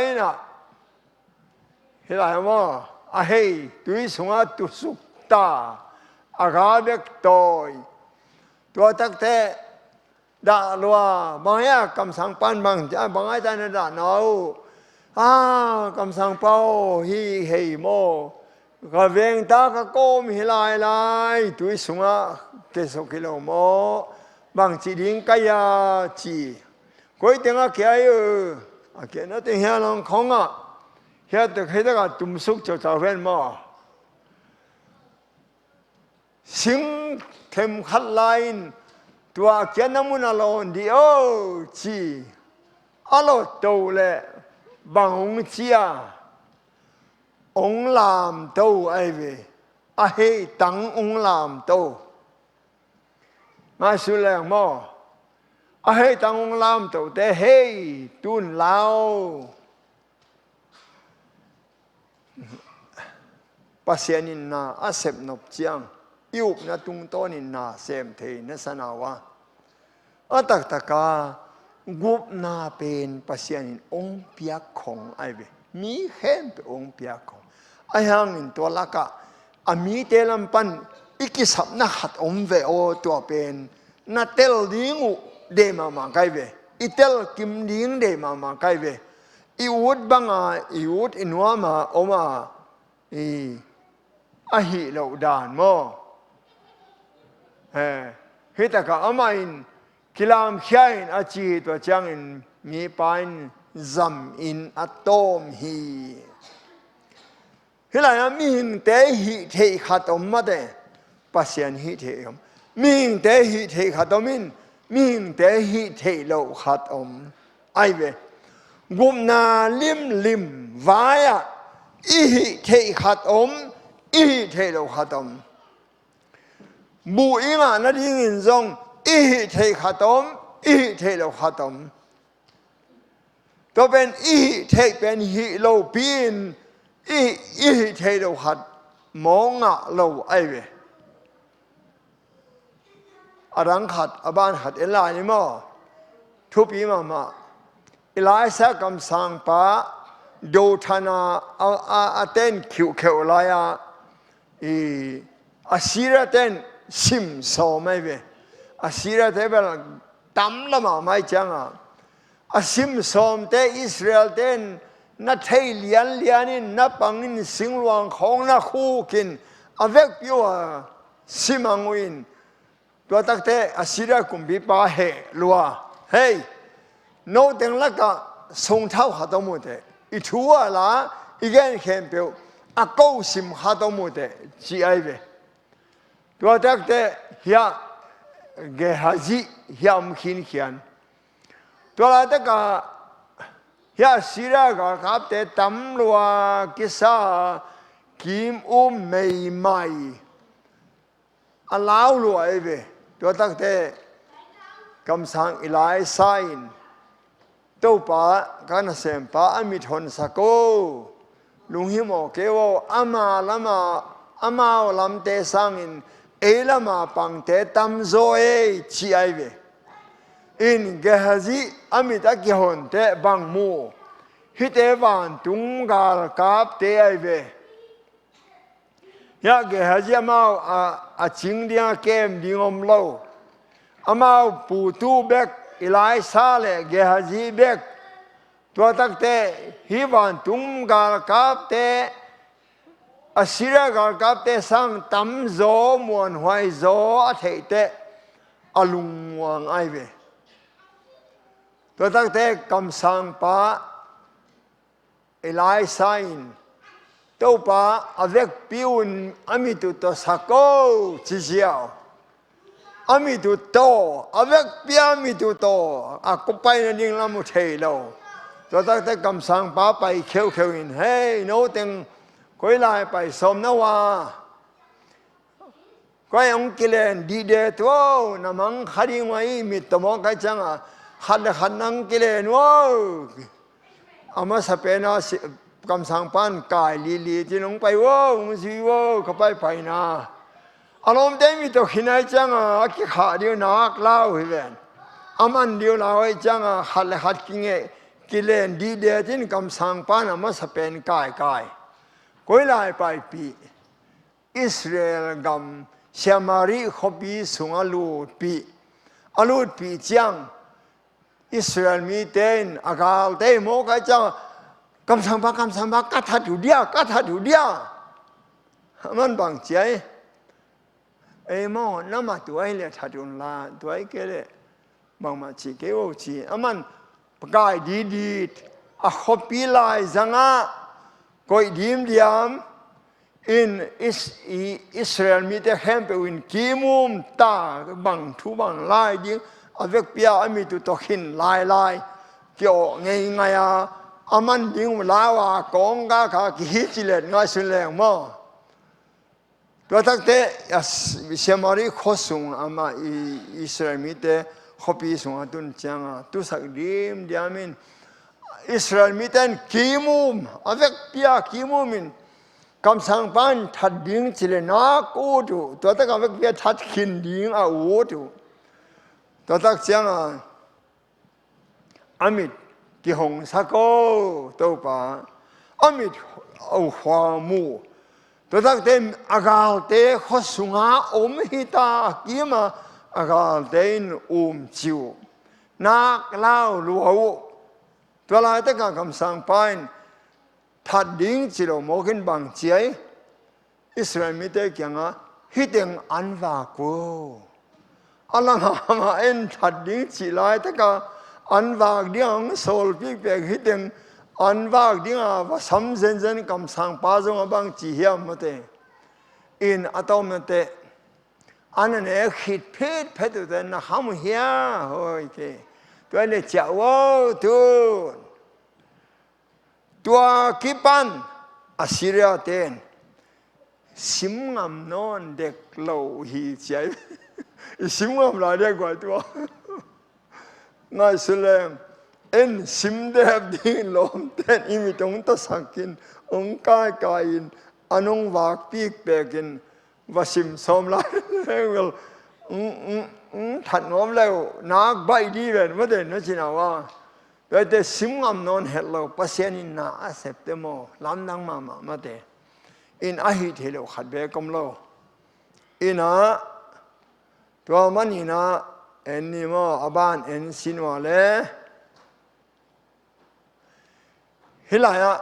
ina hilai mo a he tui sunga tu suk ta aga bek toy to tak te da lua bangya kam sang pan bang ja bangai ta na da no kam sang pau hi hei mo ga veng ta ka kom hilai lai tui sunga ke so kilo mo bang chi ding ka ya chi koi tenga kya yu a ke na te hia long khong a hia te kheda ga tum suk cho cha ven mo sing kem khat lain tua kia namun alon di chi alo to le bang chia ong lam to ai ve a he tang ong lam to ma su le mo a he tang ong lam to te he tun lao pasianin na asep nop chiang iup na tung tonin na sem thei na sanawa atak taka gupna pen pasianin ong piak khong ai ve mi hem pe ong piak khong ai hang in to laka ami telam pan ikisap na hat om ve o to pen na tel dingu de mama kai ve itel kim ding de mama kai ve I would banga I would inwama oma ahi lo dan mo hita ka amain kilam khiain achi to chang in mi pain zam in atom hi hilaya min te hi the khatom ma de pasian hi the min te hi the khatomin min te hi the lo khatom ai ve gupna lim vaya I the khatom I the lo khatom bu inga na ding in zong I the khatom I the lo khatom to ben I the ben hi lo pin อีเทโดหัดมองอ่ะเราไอเวอรังขัดอบ้านขัดเอลายนี่มั้งทุบปีมาเอลายสักคำสั่งป้าดูธนาอาเต้นคิวเขียวลายอาศิระเต้นซิมโซไม่เวอาศิระเต้เป็นตั้มละมาไม่จังอาซิมโซมเตอิสราเอลเต้นนัดให้เลียนนี่นับปังนินสิงหลวงของนักคู่กินอาเวกพิวซิมังวินตัวตักเตอาศิระกุมบิปาเฮลัวเฮ้ยโน้ตเต็งละก็ส่งเท้าหาตัวมุเตอีทัวละอีกแค่เข็มเปียวอากูสิมหาตัวมุเตจีไอเวตัวตักเตเฮียเกฮาจิเฮียมขินเขียนตัวละตักก็เฮียศิระก็ครับเตตำลัวกิสากิมไม่ไม่อาลาวลัวไอเวตัวตักเตคำสั่งอิไลไซน์ตัวป้ากันเสมป้าอามิทนสกุลุงฮิโมเกวอามาละมาอามาลำเตสังอินเอละมาปังเตตัมโซเอชีไอเวอินเกฮซีอามิตะกิฮอนเตบังมูฮิเตวันตุงกาลกาบเตไอเวยาเกฮซีอามาอาจิงเดียเกมดิงอมโลอามาปูตูเบกอิไลซาเลเกฮซีเบกตัวตักเตฮิวันตุงกาลกาบเตอาศิระกาลกาบเตสังตัมโซมวนหวยโซอาเทเตอลุงวังไอเวตัวตักเตคำสั่งป้าเอไลไซน์ตัวป้าอเวกพิวนอามิตุตัวสักโกจิเซียวอามิตุโตอเวกพิอามิตุโตอากุไปนั่นยิงละมุเทโลตัวตักเตคำสั่งป้าไปเขียวอินเฮ้ยโน้ตเองก็ไล่ไปสมนว่าก็ยังกิเลนดีเดตัวน้ำมันขัดยังไงมิตรมองกันจังขัดนังกิเลนว่าอามาสเปน่าคำสั่งปันกายลีที่น้องไปว่ามุสีว่าเขาไปนะอารมณ์เต็มมิตรขินไอจังคิดขาเดียวนักเล่าให้เวนอามันเดียวเล่าไอจังขัดกิเลนดีเดที่คำสั่งปันอามาสเปนกายก็ไล่ไปปีอิสราเอลกำเชมารีขบีสุงอลูดปีจังอิสราเอลมีเต็นอากาศเต็มโมกจังคำสั่งบักกัดทัดอยู่เดียวมันบางใจไอ้หมอน้ำมาตัวไอ้เลี้ยทัดอยู่ละตัวไอ้เกล้บางมาชีเกวชีมันประกายดีขบีลายจังก็ดีมอินอิสราเอลมีแต่แค่ไปวินกิมุมตาบังทุบังลายดิอเวกเปียมีตุตขินลายเกี่ยวไงอามันดิงลาวากองกาขากิจิเลนง่ายสุดแรงมั้งตัวตักเตเชมารีขสุงอามาอิสราเอลมีแต่ขบีสุงตุนจังตุสักดีมมินอิสราเอลมีแต่กิมุมอเวกเปียกิมุมินคำสั่งปันทัดดิ้งจิเลนักอูดูตัวตักอเวกเปียทัดขินดิ้งอูดูตัวตักจังอามิดกิหงสักโกตัวป้าอามิดเอาหัวมูตัวตักเต็มอากาศเตะขสุงาอมหิตากิมาอากาศเต็นจิวนักเล่าลัวตัวลายตะการคำสั่งปันทัดดิ้งจิโรโมกินบางเจียอิสราเอลมีแต่ยังฮิตยังอันวากูอัลลังหามาเอ็นทัดดิ้งจิลายตะการอันวากดิ้งโซลพิกเบกฮิตยังอันวากดิ้งว่าสำเร็จคำสั่งป้าจงบางจีเฮียมเตอินอัตโมเตอันนั้นฮิตเพดตัวนั้นหามเฮียโอ้ยเกตัวนี้เจ้าตัวกิปันอาศิริยเตนสิมงามนอนเด็กเหล่าหีเจียสิมงามหลายเด็กกว่าตัวง่ายสุดเลยเอ en sim deb ding lom ten imi tong ta sakin ong kai kain anong wak pik pekin wasim som lai wel thật ngom leo nak bai di ven ma de no china wa pe te sim ngam non het lo pasien in na accept demo lam nang ma de in a hi the lo khat be kom lo in a to mani na en ni mo aban en sin wa le hilaya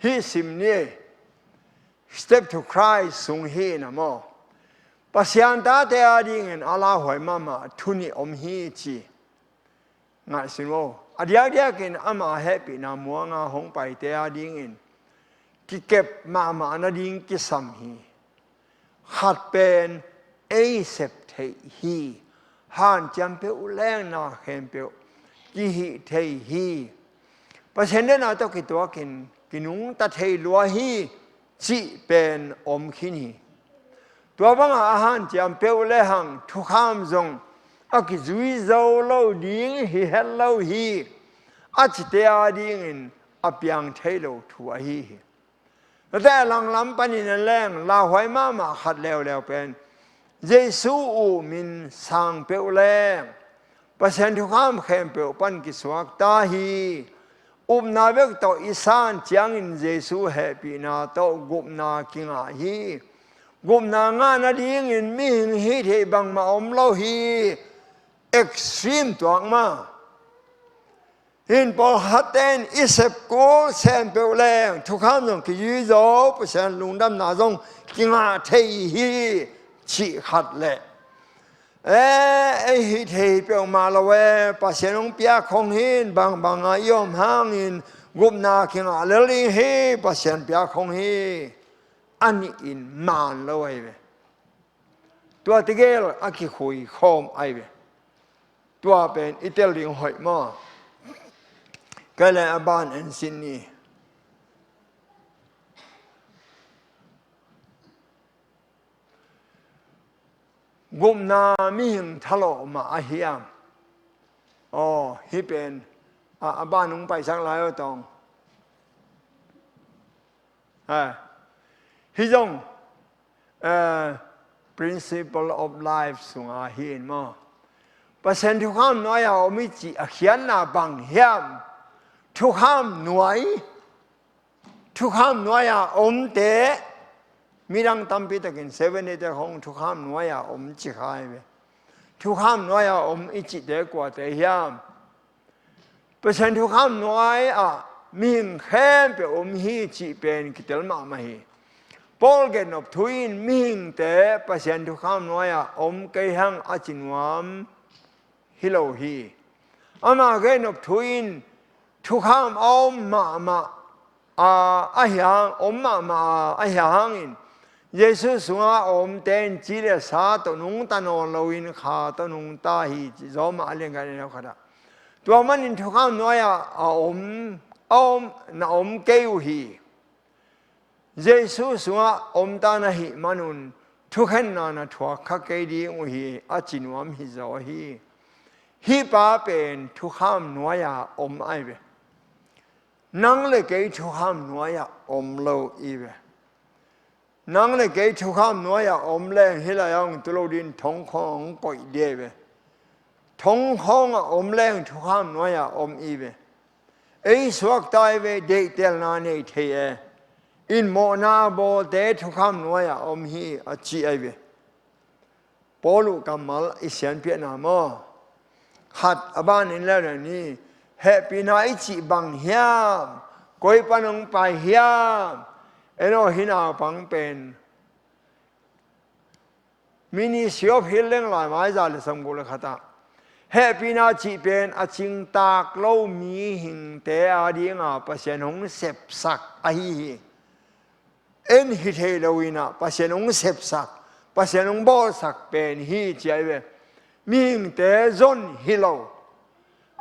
hi sim ni step to Christ sung hi na mo pasien ta te a ding en ala hoi mama thuni om hi chi ngại xin vô dia kin ama happy na mua nga hong pai te a ding in ki kep ma na ding ki sam hi hat pen a sep the hi han cham pe u leng na khem pe ki hi the hi pasien de na to ki to kin kinung ta thei lua hi chi pen om khin hiตัวบางอาหารจำเป็นเลยหังทุกข้ามจงอากิจุยเจ้าเล่าดิ้งฮิเฮลเล่าฮีอาจิตอาดิ้งอาเปียงเทโลทัวฮีแต่หลังลำปันนี่นั่นแรงลาหอยมาขัดแล้วเป็นเยซูมินสังเปลแรงประเสริฐทุกข้ามเข้มเปลปันกิสวกตาฮีนาเวกโตอีสานเจียงอินเยซูเฮปีนาโตกุบนากิงาฮีกุมนางานาดีงินมีหิงฮิตให้บังมาอมเล่าฮีเอ็กซ์ตรีมตัวมาหินพอฮัตเตนอิเซปโกเซนเปลแรงทุกคำส่งกิยุโจปเซนลุงดำนาส่งกิงาเทฮีชิขัดแหละไอฮิตให้เปลมาละเวปเซนองเปียคงหินบางอายอมหางหินกุมนากิงาเลลิฮีปเซนเปียคงฮีอันนี้อินมานเลยเว้ตัวที่เกลอากิคุยคอมไอเว้ตัวเป็นอิตาลีหอยมาก็เลยอาบานเอ็นซินนี่กุมนามีหิงทะเลาะมาอาเฮียมอ๋อฮิเป็นอาบานนุ่งไปสักหลายตองฮิจงprinciple of life สุงอาหินมาเปอร์เซ็นต์ทุกข้ามน้อยเอาไม่จีเขียนหน้าบังเฮียมทุกข้ามหน่วยทุกข้ามน้อยอมเตะมีดังตั้มปีตะกิน7 8ของทุกข้ามน้อยอมจีขายไปทุกข้ามน้อยอมอิจิเดกว่าเตะเฮียมเปอร์เซ็นต์ทุกข้ามน้อยมีแค่ไปอมฮีจีเป็นกิเตลมาฮีพอลเกนอบทวินมิงแต่ประเสริฐทุกข้ามน้อยอมเกยหังอาจินวามฮิโลฮีอามาเกนอบทวินทุกข้ามอมมาอาหยังอมมาอาหยังอินเยซูสุงอมเตนจีเลสาตนุงตานอนลวินขาตนุงตาฮีจอมาเลียงกันแล้วครับตัวมันอินทุกข้ามน้อยอมน่าอมเกยฮีเยซูสุงอมตานะหิมานุนทุกขันนาทัวขักเกดีอุฮีอาจินวามฮิโซฮีป้าเป็นทุกข้ามนัวยาอมไอเวนังเลยเกยทุกข้ามนัวยาอมโลอีเวนังเลยเกยทุกข้ามนัวยาอมแรงฮิลายังตุโลดินทงของก่อยเดียเวทงของอมแรงทุกข้ามนัวยาอมอีเวไอสวกตายเวเดเตลนาเนเทเออินโมนาโบเตทุกคำน้อยอมฮีอจีไอเวปอลุกัมมัลอิเซียนเปียนามอขัดอบ้านอินแล้วนี่เฮปีนาอิจิบังเฮียมกอยปนงไปเฮียมเอโนหินาปังเป็นมินิเสียวพิลเลงหลายไม้จาลสมกุลขตาเฮปีนาจีเป็นอจิงตากเล่ามีหิงเตอาดีงาประเสนงเสพสักไอฮีเอ็นฮิเทลวินาปัสยนงเสพสักปัสยนงบ่สักเป็นฮีเจเวมิงเตจนฮิโล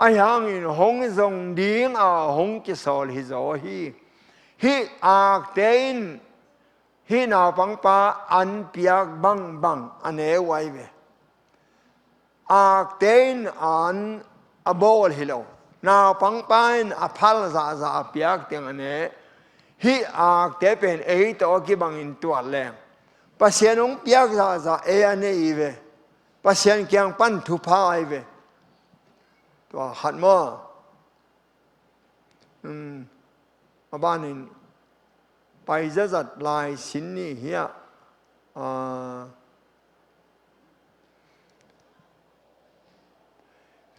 อายังอินหงจงดิ้งหงกิโซลฮิโซฮีอากเตนฮีนาปังปาอันเปียกบังอันเอไวเวอากเตนอัน a bol hilo na pang pain a phal za piak teng ane hi ak te pen e to ki bang in tua leng pasien ong piak za e ane ive pasien kyang pan thu pha ive to hat mo abanin pai zat lai sin ni hia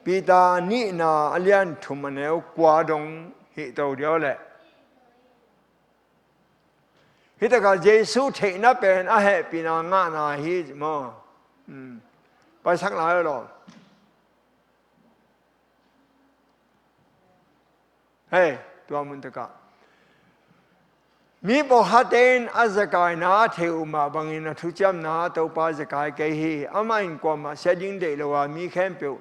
ปีตานี่นาเลียนทุมันเอวกว่าดงหิตเดียวแหละฮิตกับเยซูเทน่ะเป็นอาเหปีนางานาฮิมอไปสักหลายหรอเฮ้ตัวมุนตะกะมีบอกฮัตเตนอาจกายนาเทอุมาบางอินทุจามนาตัวปาจกายเกฮีอามาอินกว่ามาเสดิงเดลว่ามีแคมเปิล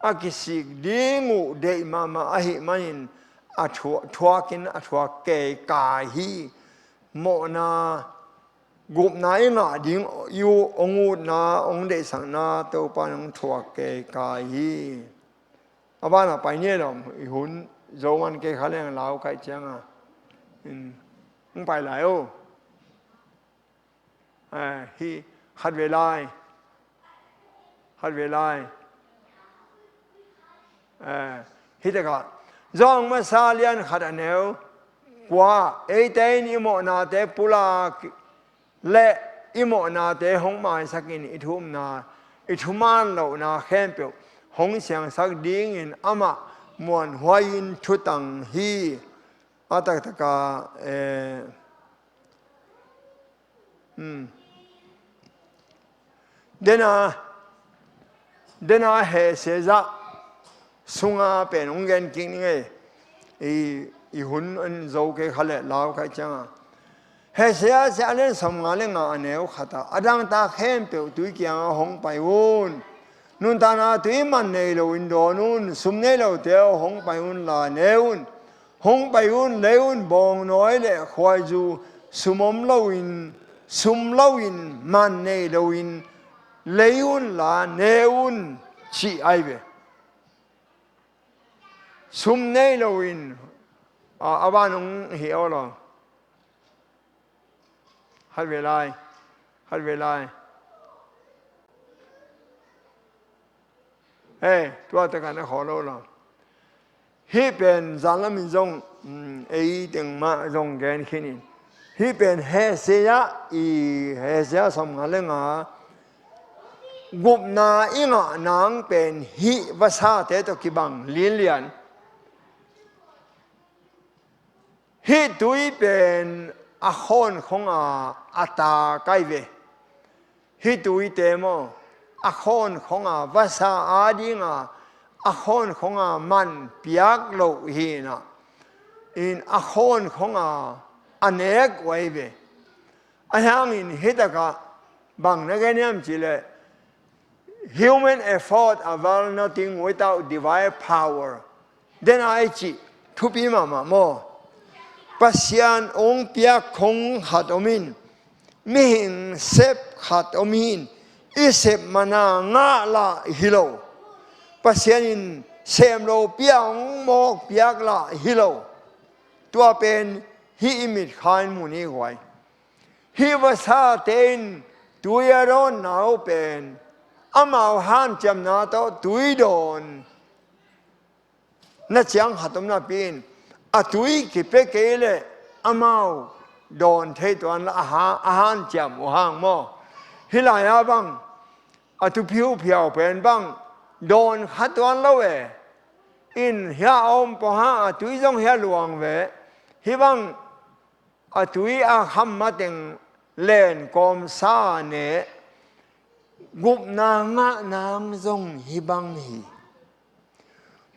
อากิสิกดีงูเดมาอาหิมันอาทัวกินอาทัวเกกายฮีโมนากุบนายงาดิงอยู่องอูนาองเดสังนาตัวปานองทัวเกกายฮีอาบ้านไปเนี่ยหรอหุ่นโจวันเกขาเลี้ยงลาวใครเจ้ามึงไปไหนโอ้ฮีฮัดเวลาฮิตกะจองมาซาเลียนขัดเนวกว่าเอเตนอิโมนาเตปุลาและอิโมนาเตหงมาสักินอิทุมนาอิทุมานเหล่านาแค้นเปียวหงเสียงสักดิ้งอินอามะมวนหัวยินชุตังฮีอาตกกาเดนาเฮเซซะสุงาเป็นองเงินกินนี่อีหุ่นอันโจเกขเลลาวใครจังเฮเสียเสียเล่นสมงานเล่นงานเนวขัดอดังตาเข้มเปียวตุยเกียงหงไปวุนนุนตานาตุยมันเนลวินโดนุนสุมเนลเตียวหงไปวุนลาเนวุนหงไปวุนเลวุนบองน้อยเล่ควายจูสุมเลวินสุมเลวินมันเนลวินเลวุนลาเนวุนชีไอเวซุมเนลวินอาบ้านองเหี่ยวหรอฮัดเวลาเฮ้ตัวตะกันขอเราหรอฮีเป็นจานละมินจงตึงมาจงแกนขี้นี่ฮีเป็นเฮเซียเฮเซียสมงานเรื่องกุบนาอิงนางเป็นฮิวาซาเตตกิบังเลียนฮิตุยเป็นอาคนของอาตาไกเวฮิตุยเตมอาคนของภาษาอาดิงอาคนของมันเปียกโลหินะอินอาคนของอเนกไว้เวอายังอินฮิตกะบางนักเรียนจิเล human effort avail nothing without divine power then I ji to be mama mo pasian ong pia khong hat omin ming sep hat omin isep mana nga la hilo pasian in sem lo pia ong mok piak la hilo tua pen hi imit khan muni hwai hi wasa ten tuyaron nau pen amao han jam na to tui don na chiang hatom na pin a tui ki pe ke le amao don thei ton la han jam o hang mo hilaya bang a tu phiu phiao pen bang don khaton lo we in hia om po ha a tui jong hia luang we hi bang a tui a kham ma teng len kom sa ne gupna ngah nang zong hibang hi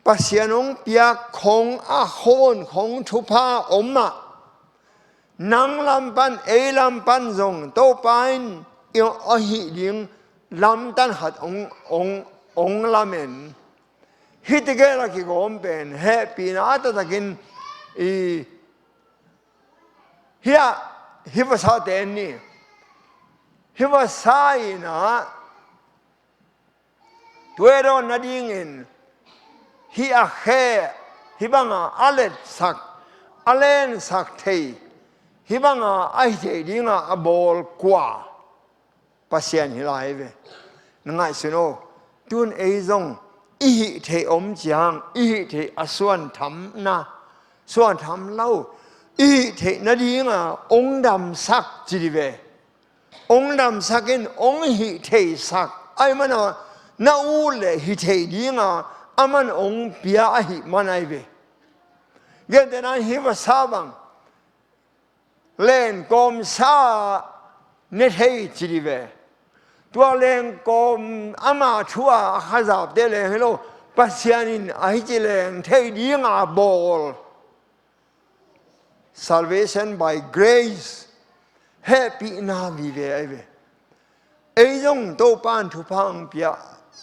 pasianong piak khong a khon khong thupa omma nang lampan e lampan zong to pain yo a hi ding lam tan hat ong lamen hitige la ki gom pen Hehpihna ta takin hia hivasa ten ni hivasa ina tuero nadingin hi a khe hi banga alet sak alen sak thei hi banga ai thei dinga a bol kwa pasien hi lai ve ngai suno tun ei zong i hi thei om chiang i hi thei a suan tham na suan tham lau i hi thei na dinga ong dam sak chi ve ong dam sakin ong hi thei sak ai mana na u le hi thei dinga aman ong pia a hi manai ve gen den an hi va sabang len kom sa ne thei chi ve tua len kom ama thua khazab de le hello pasianin ai chi len thei dinga bol salvation by grace Hehpihna vi ve ai ve ei jong to pan thu phang pia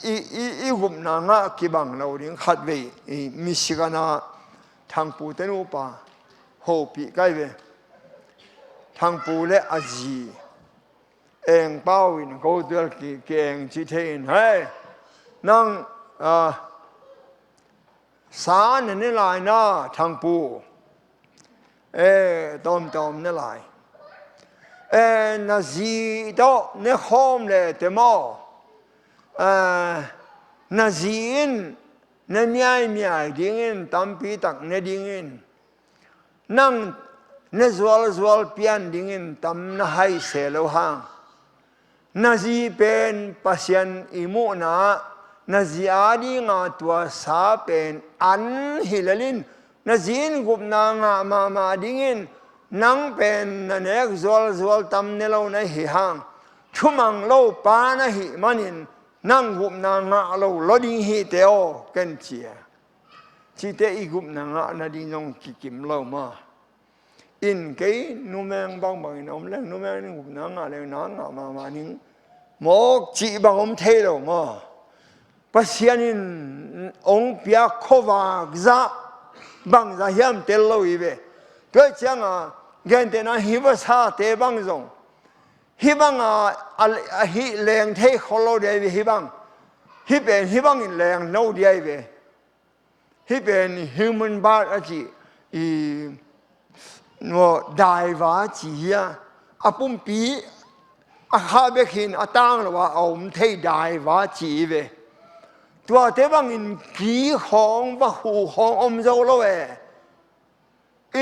i gupna nga ki bang lo ding khat ve misigana thang pu te nu pa ho pi kai ve thang pu le aji eng pau in go del ki keng chi thein hai nang sa ne lai na thang pu tom ne lai na zi do ne khom le te mo na zin ne nyai dingin tampi tak ne dingin nang ne zual pian dingin tam na hai se lo hang na zi pen pasien imu na zi adi nga tua sa pen an hilalin na zin gupna nga ma dingin nang pen na nek zual tam ne lo na hi hang thumang lo pa na hi manin nang gupna nga lo ding hi teo ken chia chi te i gupna nga na ding nong ki kim lo ma in cái nu mang bang bằng ông lên nu mang những gupna nga lên nó nga ma ning mo chỉ bằng ông thế đâu mà pasianin ông bia khova za bằng za hiam tel lo ibe cái chang gen te na hi va sa te bang zong hi bang hi leng the kholo de hi bang hi bang in leng no de be hi ben human bar a chi i no dai va chi ya apum pi a ha be khin atang lo wa om thei dai va chi ve tua te bang in ki hong va hu hong om zo lo we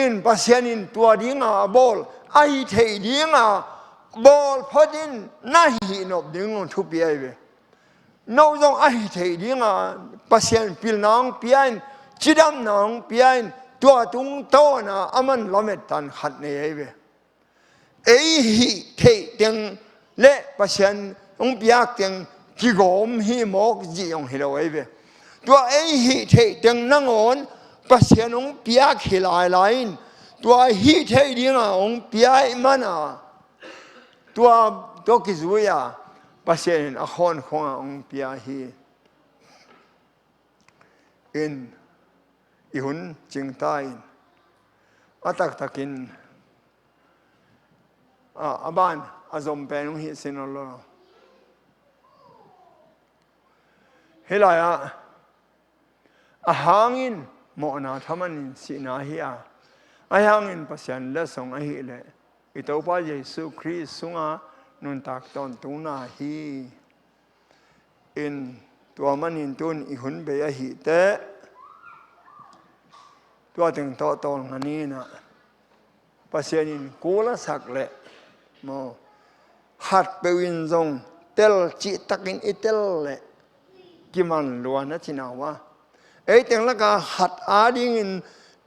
in pasianin tua dinga bol ai thei dinga bol phodin na hi nop ding thu pi ai ve no zong ai thei dinga pasian pil nang pian chidam nang pian tua tung to na aman lomet tan khat ne ai ve ei hi thei ding le pasian ong piak ding ki gom hi mok ji ong hi lo ai ve tua ei hi thei ding nangon pasian ong piak hi lai tua hi thei dinga ong piai mana tua to ki zuya pasian a khon khong ong pia hi in ihun chingtai atak takin aban azom pen hi sinolo hilaya a hangin mo na thaman sina hi a hangin pasian la song a hi le ito pa Jesu Christ sunga nun tak ton tuna hi in tua manin tun ihun be a hi te tua ting to tol ngani na pasianin kula sak le mo hat pe win zong tel chi takin itel le kiman luan chinawa ei teng la ka hat ading in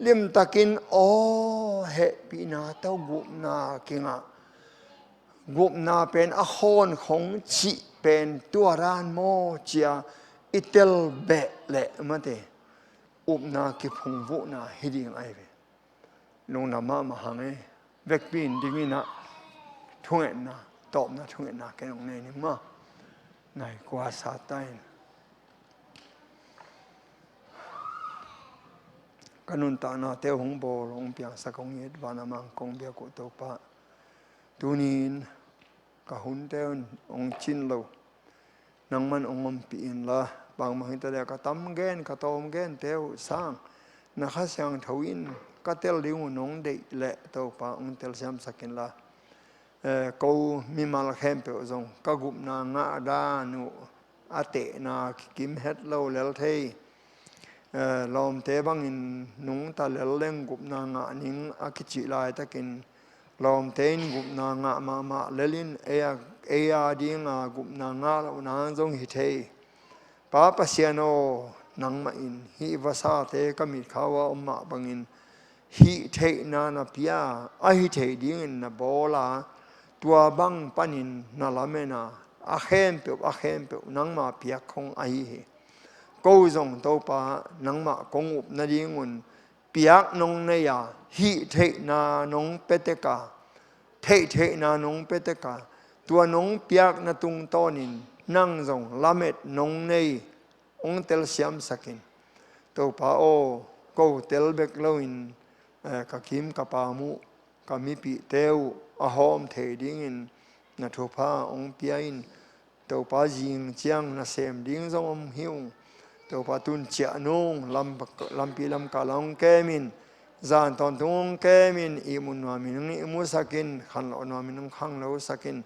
lim takin o Hehpihna to gupna kinga gupna pen a khon khong chi pen tua ran mo chia itel be le mate upna ki phung vu na hiding ai ve nong na ma hange vek pin dingina thungen na top na thungen na ke nong ne ni ma nai kwa sa tai kanun ta na te hong bo long pya sa kong yet bana mang kong bia ko to pa tunin ka hun te ong chin lo nang man ongom pi in la bằng mà hiện tại là cái tấm gen cái tôm gen theo sang na khá sang thấu in cái tel liu nong để lệ tàu pa ông tel xem sakin la câu mi mal khem pe zong ka gupna nga da nu ate na kim het lo lel thei lom te bang in nung ta lel leng gupna nga ning akichi lai takin lom te in gupna nga ma lelin ea ding gupna nga lo na zong hi thei pa pasiano nang ma in hi vasa te kamit khawa umma bangin hi thei na pia a hi thei ding in na bola tua bang panin na lamena a khem pe nang ma pia khong ai hi câu dòng tàu pa nang ma kong up na ding un piak nong ne ya hi thei na nong peteka thei na nong peteka tua nong piak na tung tonin nang dòng lamet nong nei ong tel siam sakin tàu pa o câu tel bek lo in ka kim ka pa mu ka mi pi teu a hom thei ding in na thu pa ong pia in tàu pa jing chiang na sem ding zong om hiung tàu pa tun chia nung lam pi lam ka long kemin zan ton tung kemin i mun wa min i mu sakin khan lo na min khang lo sakin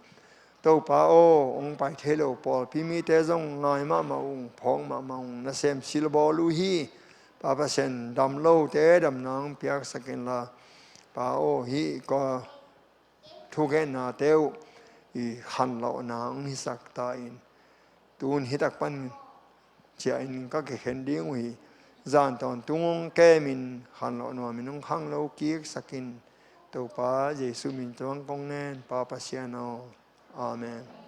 tàu pa o ong pai thelo pol pi mi te zong ngai ma ung phong ma ung na sem silbo lu hi pa pa sen dam lo te dam nang piak sakin la pa o hi ko thu gen na teu i khan lo na ong hi sak ta in tun hi tak pan chia in các cái khen điếng hủy giàn toàn tung ke min khan lo no min khang lo kiek sakin to pa Giêsu min tuang kong nen pa pasiano amen.